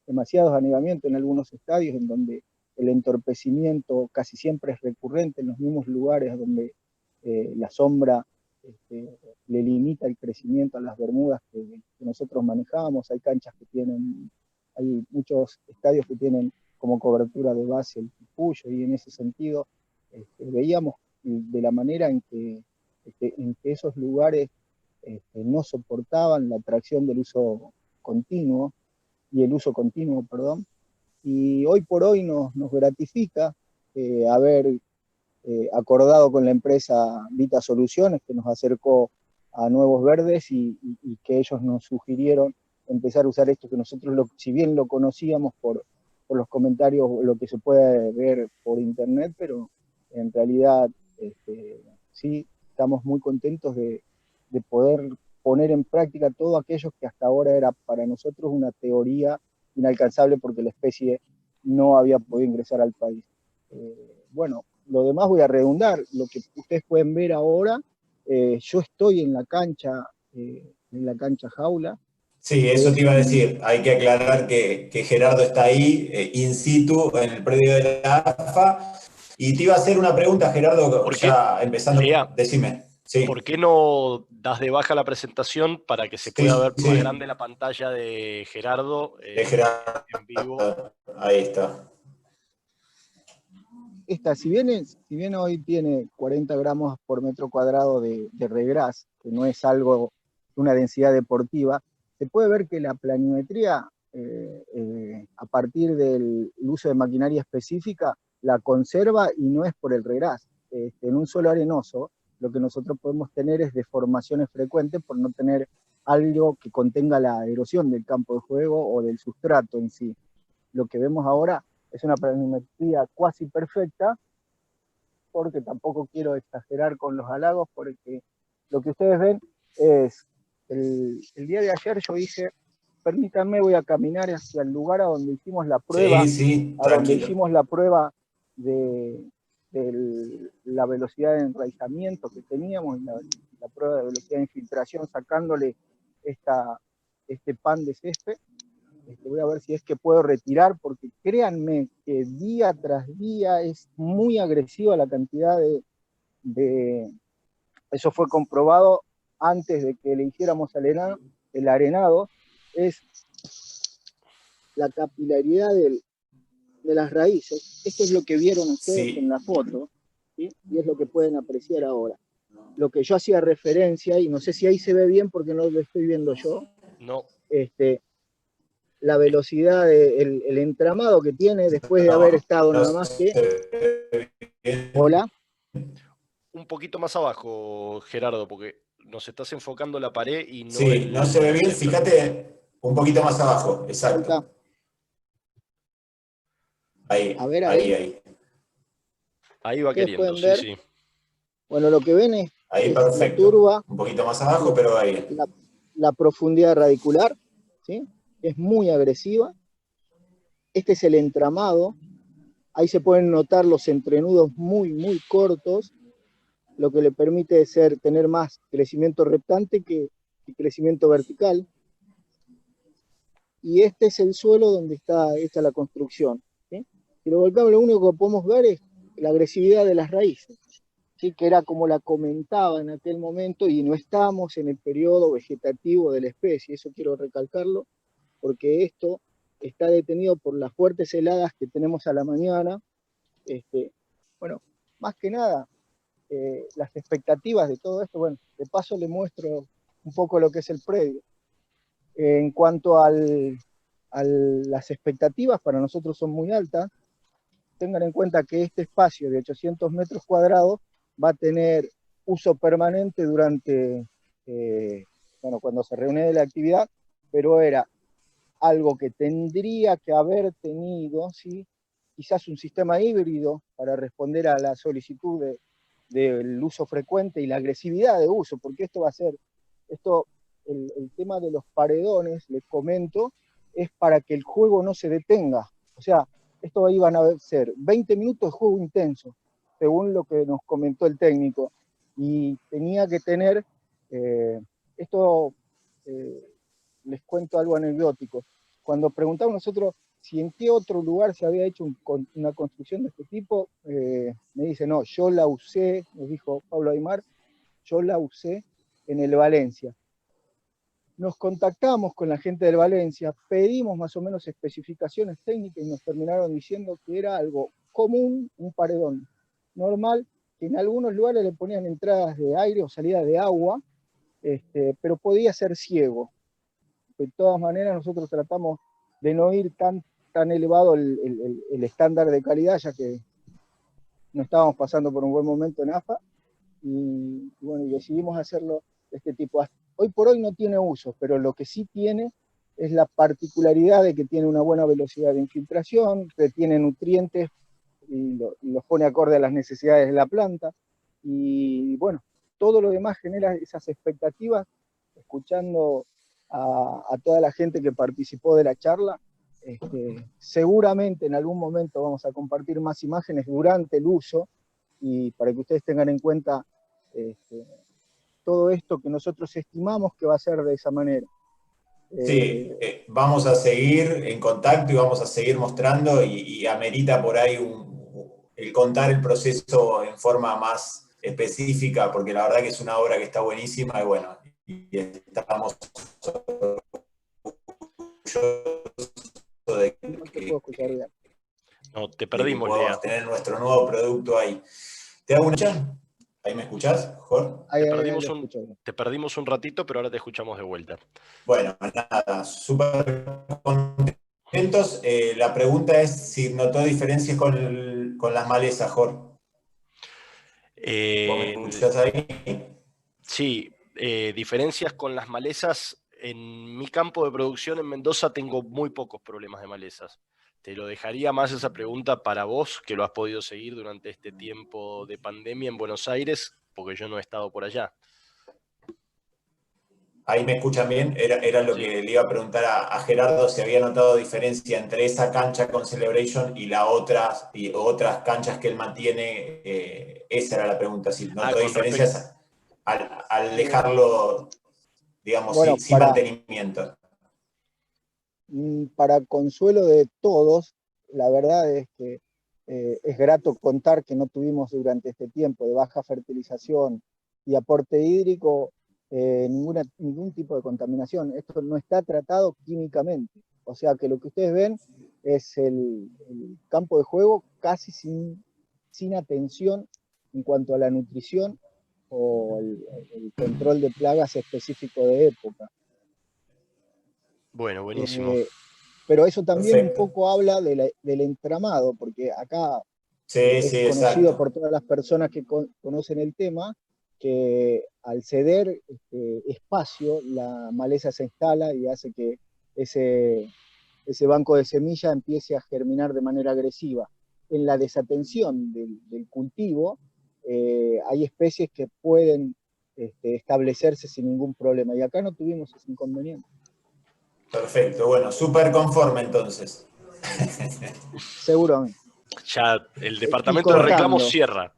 demasiados anegamientos en algunos estadios en donde el entorpecimiento casi siempre es recurrente en los mismos lugares donde la sombra le limita el crecimiento a las bermudas que nosotros manejamos. Hay canchas que tienen, hay muchos estadios que tienen como cobertura de base el Puyo, y en ese sentido veíamos de la manera en que esos lugares no soportaban la tracción del uso continuo, perdón, y hoy por hoy nos gratifica haber acordado con la empresa Vita Soluciones, que nos acercó a Nuevos Verdes y que ellos nos sugirieron empezar a usar esto, que nosotros, si bien lo conocíamos por los comentarios, lo que se puede ver por internet, pero en realidad sí estamos muy contentos de poder poner en práctica todo aquello que hasta ahora era para nosotros una teoría inalcanzable porque la especie no había podido ingresar al país. Bueno, lo demás voy a redundar, lo que ustedes pueden ver ahora, yo estoy en la cancha jaula. Sí, eso te iba a decir. Hay que aclarar que Gerardo está ahí, in situ, en el predio de la AFA. Y te iba a hacer una pregunta, Gerardo, ya empezando. Decime. Sí. ¿Por qué no das de baja la presentación para que se pueda ver más grande la pantalla de Gerardo, en vivo? Ahí está. Si bien hoy tiene 40 gramos por metro cuadrado de regras, que no es algo, una densidad deportiva, se puede ver que la planimetría, a partir del uso de maquinaria específica, la conserva, y no es por el regras. En un suelo arenoso, lo que nosotros podemos tener es deformaciones frecuentes por no tener algo que contenga la erosión del campo de juego o del sustrato en sí. Lo que vemos ahora es una planimetría cuasi perfecta, porque tampoco quiero exagerar con los halagos, porque lo que ustedes ven es, el día de ayer yo dije, permítanme, voy a caminar hacia el lugar a donde hicimos la prueba, de la velocidad de enraizamiento que teníamos, la prueba de velocidad de infiltración, sacándole este pan de césped. Voy a ver si es que puedo retirar, porque créanme que día tras día es muy agresiva la cantidad eso fue comprobado antes de que le hiciéramos el arenado, es la capilaridad de las raíces. Esto es lo que vieron ustedes en la foto, ¿sí? Y es lo que pueden apreciar ahora. Lo que yo hacía referencia, y no sé si ahí se ve bien porque no lo estoy viendo yo, no. La velocidad, el entramado que tiene después de haber estado nada más que... Hola. Un poquito más abajo, Gerardo, porque nos estás enfocando la pared y no... Sí, no se ve bien, fíjate, un poquito más abajo, exacto. Ahí, a ver, ahí. Ahí va queriendo, sí. Bueno, lo que ven es perfecto. La turba. Un poquito más abajo, pero ahí. La profundidad radicular, ¿sí? Es muy agresiva. Este es el entramado. Ahí se pueden notar los entrenudos muy, muy cortos, lo que le permite tener más crecimiento reptante que crecimiento vertical. Y este es el suelo donde está hecha la construcción, ¿sí? Si lo volcamos, lo único que podemos ver es la agresividad de las raíces, ¿sí? Que era como la comentaba en aquel momento, y no estamos en el periodo vegetativo de la especie, eso quiero recalcarlo, porque esto está detenido por las fuertes heladas que tenemos a la mañana. Bueno, más que nada, las expectativas de todo esto, bueno, de paso le muestro un poco lo que es el predio. En cuanto a las expectativas, para nosotros son muy altas. Tengan en cuenta que este espacio de 800 metros cuadrados va a tener uso permanente durante, cuando se reúne la actividad, pero era algo que tendría que haber tenido, ¿sí? Quizás un sistema híbrido para responder a la solicitud del uso frecuente y la agresividad de uso, porque esto va a ser, el tema de los paredones, les comento, es para que el juego no se detenga. O sea, esto iban a ser 20 minutos de juego intenso, según lo que nos comentó el técnico, y tenía que tener, esto les cuento algo anecdótico. Cuando preguntamos nosotros si en qué otro lugar se había hecho una construcción de este tipo, me dice, no, yo la usé, nos dijo Pablo Aymar, yo la usé en el Valencia. Nos contactamos con la gente del Valencia, pedimos más o menos especificaciones técnicas y nos terminaron diciendo que era algo común, un paredón normal, que en algunos lugares le ponían entradas de aire o salidas de agua, pero podía ser ciego. De todas maneras, nosotros tratamos de no ir tan elevado el estándar de calidad, ya que no estábamos pasando por un buen momento en AFA, y bueno, y decidimos hacerlo de este tipo. Hoy por hoy no tiene uso, pero lo que sí tiene es la particularidad de que tiene una buena velocidad de infiltración, retiene nutrientes y los pone acorde a las necesidades de la planta, y bueno, todo lo demás genera esas expectativas. Escuchando a toda la gente que participó de la charla, seguramente en algún momento vamos a compartir más imágenes durante el uso, y para que ustedes tengan en cuenta todo esto que nosotros estimamos que va a ser de esa manera. Sí, vamos a seguir en contacto y vamos a seguir mostrando y amerita por ahí el contar el proceso en forma más específica, porque la verdad que es una obra que está buenísima y bueno, y estamos orgullosos de No te puedo escuchar bien. No, te que perdimos, Lea. podamos tener nuestro nuevo producto ahí. ¿Te hago una chat? ¿Ahí me escuchás, Jorge? Te perdimos un ratito, pero ahora te escuchamos de vuelta. Bueno, nada, súper contentos. La pregunta es si notó diferencias con las malezas, Jorge. ¿Vos me escuchás ahí? Sí, diferencias con las malezas. En mi campo de producción en Mendoza tengo muy pocos problemas de malezas. Te lo dejaría más esa pregunta para vos, que lo has podido seguir durante este tiempo de pandemia en Buenos Aires, porque yo no he estado por allá. Ahí me escuchan bien. Era lo que le iba a preguntar a Gerardo, si había notado diferencia entre esa cancha con Celebration y otras canchas que él mantiene. Esa era la pregunta, si notó diferencias al dejarlo, digamos, bueno, sin mantenimiento. Para consuelo de todos, la verdad es que es grato contar que no tuvimos durante este tiempo de baja fertilización y aporte hídrico ningún tipo de contaminación. Esto no está tratado químicamente. O sea que lo que ustedes ven es el campo de juego casi sin atención en cuanto a la nutrición o el control de plagas específico de época. Bueno, buenísimo. Pero eso también un poco habla del entramado, porque acá es conocido por todas las personas que conocen el tema, que al ceder espacio, la maleza se instala y hace que ese banco de semilla empiece a germinar de manera agresiva. En la desatención del cultivo, hay especies que pueden establecerse sin ningún problema, y acá no tuvimos ese inconveniente. Perfecto, bueno, súper conforme entonces. Seguramente. Ya el departamento de reclamos cierra.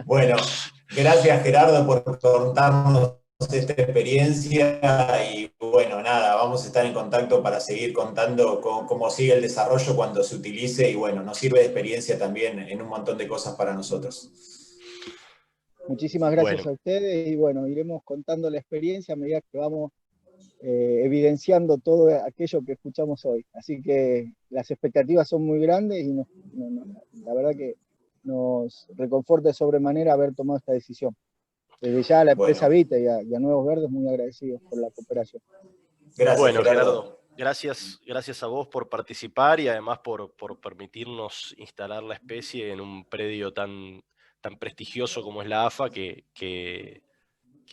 Bueno, gracias Gerardo por contarnos esta experiencia y bueno, nada, vamos a estar en contacto para seguir contando cómo sigue el desarrollo cuando se utilice y bueno, nos sirve de experiencia también en un montón de cosas para nosotros. Muchísimas gracias a ustedes y bueno, iremos contando la experiencia a medida que vamos evidenciando todo aquello que escuchamos hoy. Así que las expectativas son muy grandes y la verdad que nos reconforta de sobremanera haber tomado esta decisión. Desde ya a la empresa Vita y a Nuevos Verdes muy agradecidos por la cooperación. Gracias, bueno, Gerardo. Gracias a vos por participar y además por permitirnos instalar la especie en un predio tan prestigioso como es la AFA, que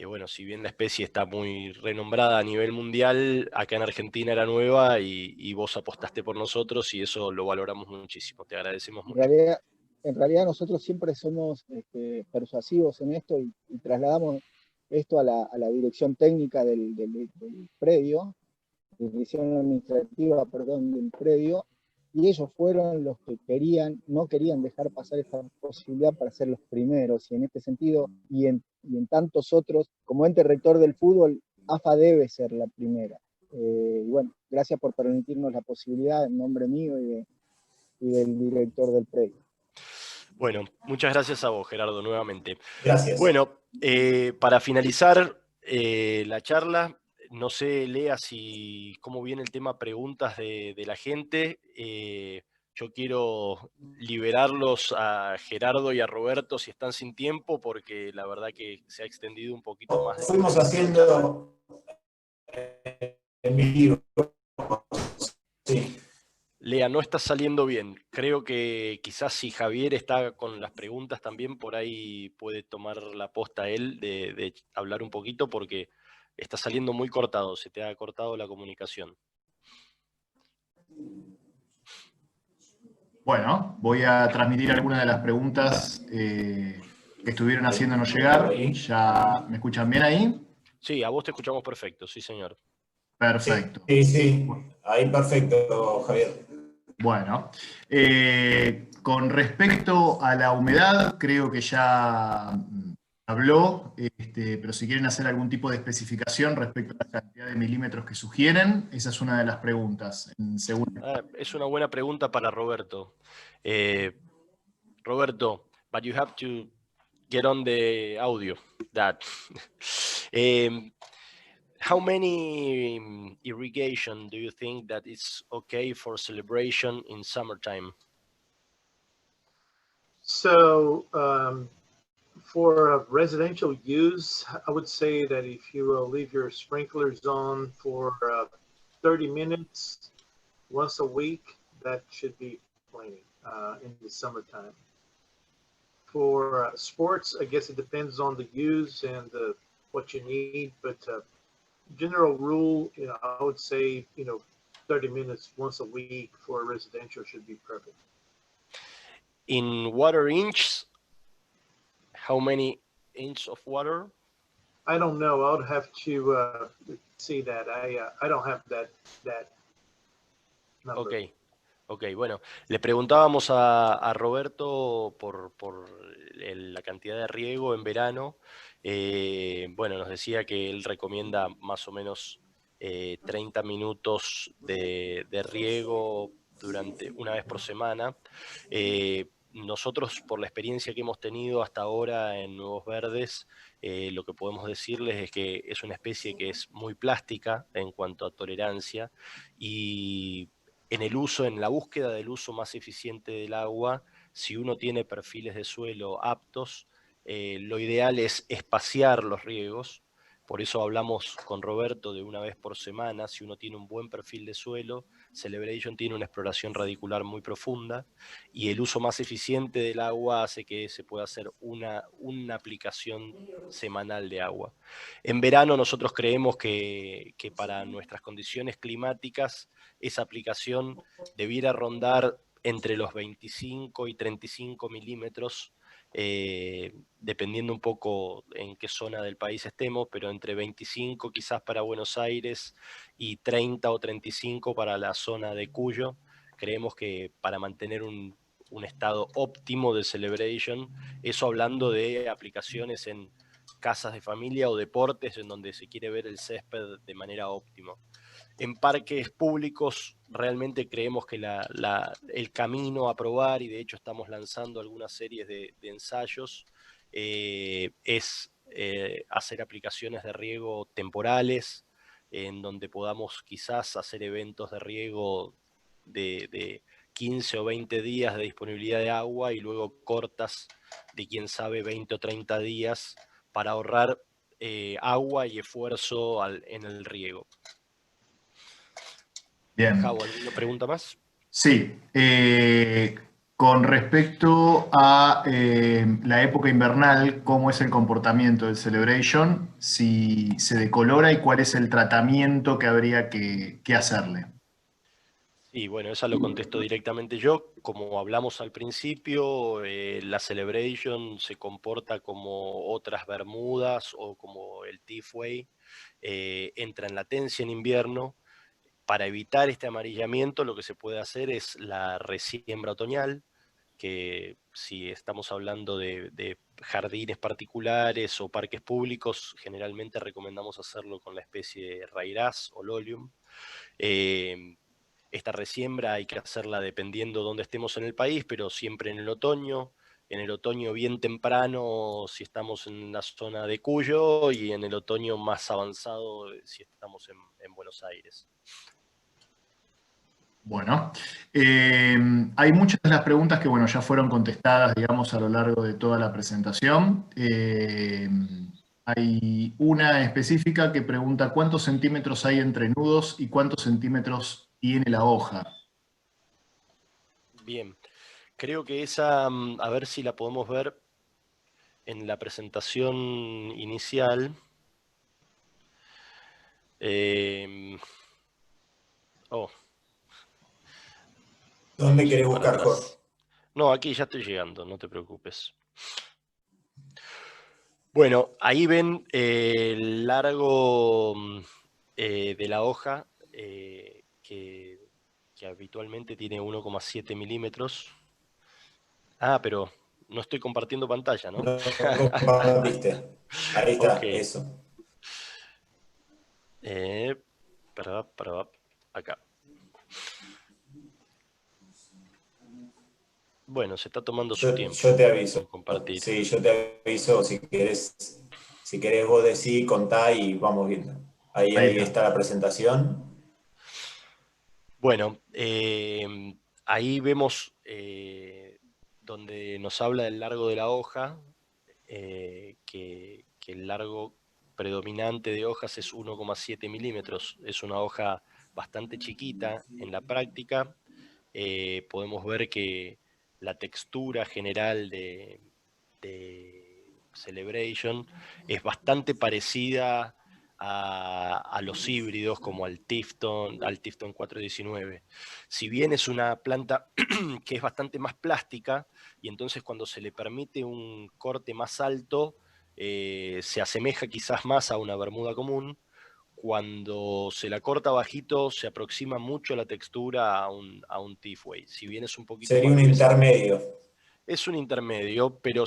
bueno, si bien la especie está muy renombrada a nivel mundial, acá en Argentina era nueva y vos apostaste por nosotros y eso lo valoramos muchísimo. Te agradecemos mucho. en realidad nosotros siempre somos persuasivos en esto y trasladamos esto a la dirección técnica del predio, dirección administrativa, perdón, del predio, y ellos fueron los que no querían dejar pasar esta posibilidad para ser los primeros, y en este sentido, y en tantos otros, como ente rector del fútbol, AFA debe ser la primera. Y bueno, gracias por permitirnos la posibilidad en nombre mío y del director del predio. Bueno, muchas gracias a vos, Gerardo, nuevamente. Gracias. Bueno, para finalizar la charla, no sé, Lea, cómo viene el tema preguntas de la gente. Yo quiero liberarlos a Gerardo y a Roberto si están sin tiempo, porque la verdad que se ha extendido un poquito más. Fuimos haciendo en vivo. Sí. Lea, no está saliendo bien. Creo que quizás si Javier está con las preguntas también, por ahí puede tomar la posta él de hablar un poquito, porque está saliendo muy cortado, se te ha cortado la comunicación. Bueno, voy a transmitir algunas de las preguntas que estuvieron haciéndonos llegar. ¿Ya me escuchan bien ahí? Sí, a vos te escuchamos perfecto, sí señor. Perfecto. Sí, ahí perfecto, Javier. Bueno, con respecto a la humedad, creo que ya habló, pero si quieren hacer algún tipo de especificación respecto a la cantidad de milímetros que sugieren, esa es una de las preguntas. Es una buena pregunta para Roberto. Roberto, but you have to get on the audio. How many irrigation do you think that is okay for celebration in summertime? So for residential use, I would say that if you leave your sprinklers on for 30 minutes once a week, that should be plenty in the summertime. For sports, I guess it depends on the use and what you need, but general rule, I would say, 30 minutes once a week for residential should be perfect. In water inches, how many inches of water? I don't know. I would have to see that. I don't have that number. Ok, bueno, le preguntábamos a Roberto por la cantidad de riego en verano. Bueno, nos decía que él recomienda más o menos 30 minutos de riego durante una vez por semana. Nosotros, por la experiencia que hemos tenido hasta ahora en Nuevos Verdes, lo que podemos decirles es que es una especie que es muy plástica en cuanto a tolerancia, y en la búsqueda del uso más eficiente del agua, si uno tiene perfiles de suelo aptos, lo ideal es espaciar los riegos. Por eso hablamos con Roberto de una vez por semana. Si uno tiene un buen perfil de suelo, Celebration tiene una exploración radicular muy profunda, y el uso más eficiente del agua hace que se pueda hacer una aplicación semanal de agua. En verano nosotros creemos que para nuestras condiciones climáticas esa aplicación debiera rondar entre los 25 y 35 milímetros, dependiendo un poco en qué zona del país estemos, pero entre 25 quizás para Buenos Aires y 30 o 35 para la zona de Cuyo. Creemos que para mantener un estado óptimo de Celebration, eso hablando de aplicaciones en casas de familia o deportes en donde se quiere ver el césped de manera óptima. En parques públicos realmente creemos que el camino a probar, y de hecho estamos lanzando algunas series de ensayos, es hacer aplicaciones de riego temporales, en donde podamos quizás hacer eventos de riego de 15 o 20 días de disponibilidad de agua, y luego cortas de quién sabe 20 o 30 días para ahorrar agua y esfuerzo en el riego. Bien. Javo, ¿alguna pregunta más? Sí. Con respecto a la época invernal, ¿cómo es el comportamiento del Celebration? Si se decolora y cuál es el tratamiento que habría que hacerle. Y bueno, esa lo contesto directamente yo. Como hablamos al principio, la Celebration se comporta como otras Bermudas o como el Tifway. Entra en latencia en invierno. Para evitar este amarillamiento, lo que se puede hacer es la resiembra otoñal, que si estamos hablando de jardines particulares o parques públicos, generalmente recomendamos hacerlo con la especie Rairas o Lolium. Esta resiembra hay que hacerla dependiendo dónde estemos en el país, pero siempre en el otoño. En el otoño bien temprano si estamos en la zona de Cuyo y en el otoño más avanzado si estamos en Buenos Aires. Bueno, hay muchas de las preguntas que, bueno, ya fueron contestadas, digamos, a lo largo de toda la presentación. Hay una específica que pregunta cuántos centímetros hay entre nudos y cuántos centímetros tiene la hoja. Bien, creo que esa, a ver si la podemos ver en la presentación inicial. Oh, ¿Dónde querés para buscar, Jorge? atrás. No, aquí ya estoy llegando, no te preocupes. Bueno, ahí ven el largo de la hoja que habitualmente tiene 1,7 milímetros. Ah, pero no estoy compartiendo pantalla, ¿no? No compartiste. Ahí Ok. está, eso. Perdón, acá. Bueno, se está tomando su tiempo Yo te aviso. en compartir. Sí, yo te aviso si querés vos decís, contá y vamos viendo. Ahí está la presentación. Bueno, ahí vemos donde nos habla del largo de la hoja, que el largo predominante de hojas es 1,7 milímetros. Es una hoja bastante chiquita en la práctica. Podemos ver que la textura general de Celebration es bastante parecida a los híbridos como al Tifton 419. Si bien es una planta que es bastante más plástica y entonces cuando se le permite un corte más alto se asemeja quizás más a una bermuda común. Cuando se la corta bajito se aproxima mucho la textura a un Tifway. Si bien es un poquito Sería más un gruesa, intermedio. es un intermedio, pero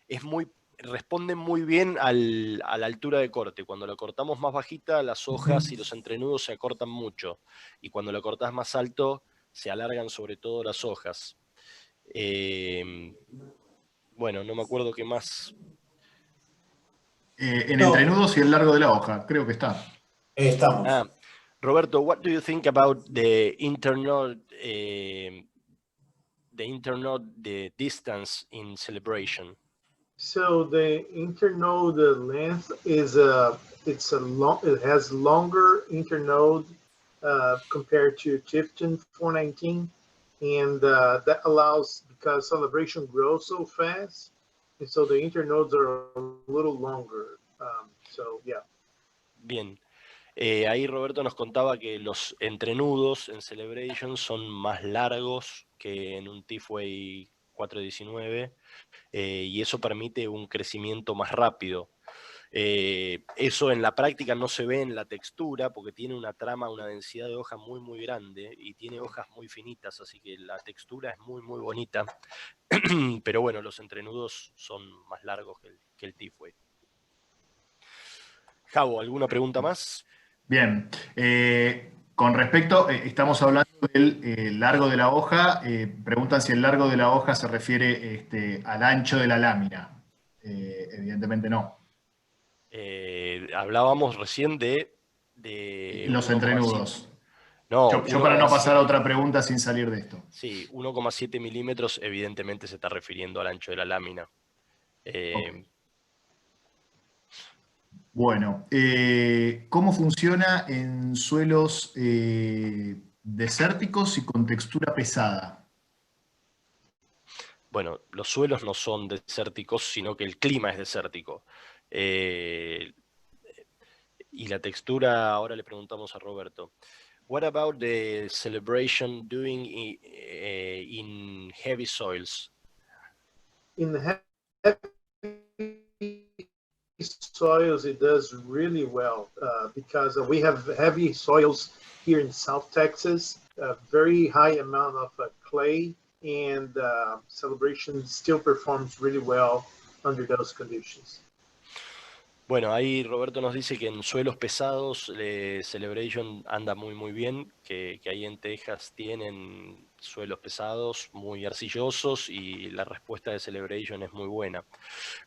es muy, responden muy bien a la altura de corte. Cuando la cortamos más bajita, las hojas y los entrenudos se acortan mucho. Y cuando la cortás más alto, se alargan sobre todo las hojas. Bueno, no me acuerdo qué más. En entrenudos y el largo de la hoja, creo que está. Estamos. Roberto, what do you think about the internode, the distance in Celebration? So the internode length is it has longer internode compared to Tifton 419, and that allows, because Celebration grows so fast, and so the internodes are a little longer. So yeah. Bien. Ahí Roberto nos contaba que los entrenudos en Celebration son más largos que en un Tifway 419 y eso permite un crecimiento más rápido. Eso en la práctica no se ve en la textura porque tiene una trama, una densidad de hoja muy muy grande y tiene hojas muy finitas, así que la textura es muy muy bonita. Pero bueno, los entrenudos son más largos que el Tifway. Javo, ¿alguna pregunta más? Bien, con respecto, estamos hablando del largo de la hoja, preguntan si el largo de la hoja se refiere al ancho de la lámina. Evidentemente no. Hablábamos recién de Los 1,7. entrenudos. No, Yo para no pasar a 1,7. otra pregunta sin salir de esto. Sí, 1,7 milímetros evidentemente se está refiriendo al ancho de la lámina. Okay. Bueno, ¿cómo funciona en suelos desérticos y con textura pesada? Bueno, los suelos no son desérticos, sino que el clima es desértico. y la textura, ahora le preguntamos a Roberto. What about the celebration doing in heavy soils? In the heavy soils, it does really well because we have heavy soils here in South Texas, a very high amount of clay, and celebration still performs really well under those conditions. Bueno, ahí Roberto nos dice que en suelos pesados Celebration anda muy bien, que ahí en Texas tienen suelos pesados, muy arcillosos, y la respuesta de Celebration es muy buena.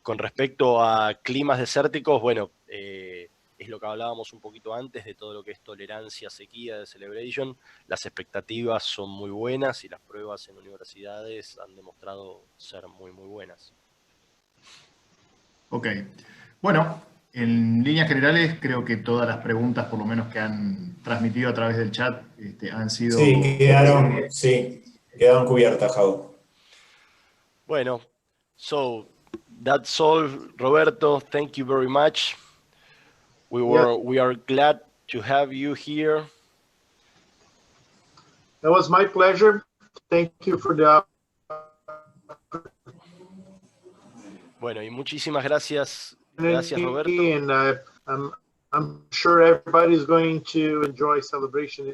Con respecto a climas desérticos, bueno, es lo que hablábamos un poquito antes de todo lo que es tolerancia a sequía de Celebration. Las expectativas son muy buenas y las pruebas en universidades han demostrado ser muy buenas. Ok. Bueno, en líneas generales creo que todas las preguntas, por lo menos que han transmitido a través del chat, han sido... Sí, quedaron cubiertas, Jau. Bueno, so that's all, Roberto. Thank you very much. We are glad to have you here. That was my pleasure. Thank you for the... Bueno, y muchísimas gracias. Gracias, Roberto. And I'm sure everybody's going to enjoy celebration.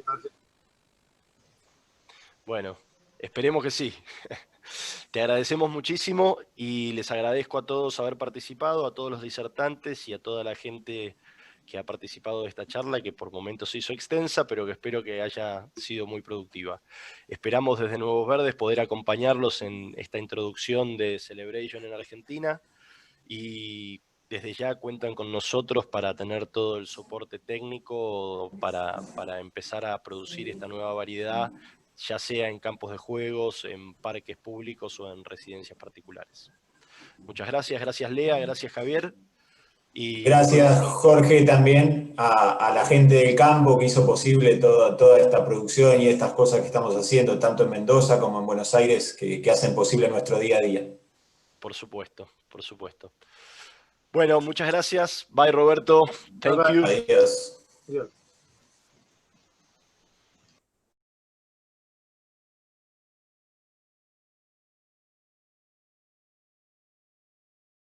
Bueno, esperemos que sí. Te agradecemos muchísimo y les agradezco a todos haber participado, a todos los disertantes y a toda la gente que ha participado de esta charla, que por momentos se hizo extensa, pero que espero que haya sido muy productiva. Esperamos desde Nuevos Verdes poder acompañarlos en esta introducción de Celebration en Argentina, y desde ya cuentan con nosotros para tener todo el soporte técnico para empezar a producir esta nueva variedad, ya sea en campos de juegos, en parques públicos o en residencias particulares. Muchas gracias, gracias Lea, gracias Javier. Y gracias Jorge también a la gente del campo que hizo posible toda esta producción y estas cosas que estamos haciendo, tanto en Mendoza como en Buenos Aires, que hacen posible nuestro día a día. Por supuesto, por supuesto. Bueno, muchas gracias. Bye, Roberto. Thank you. Adiós. Yeah.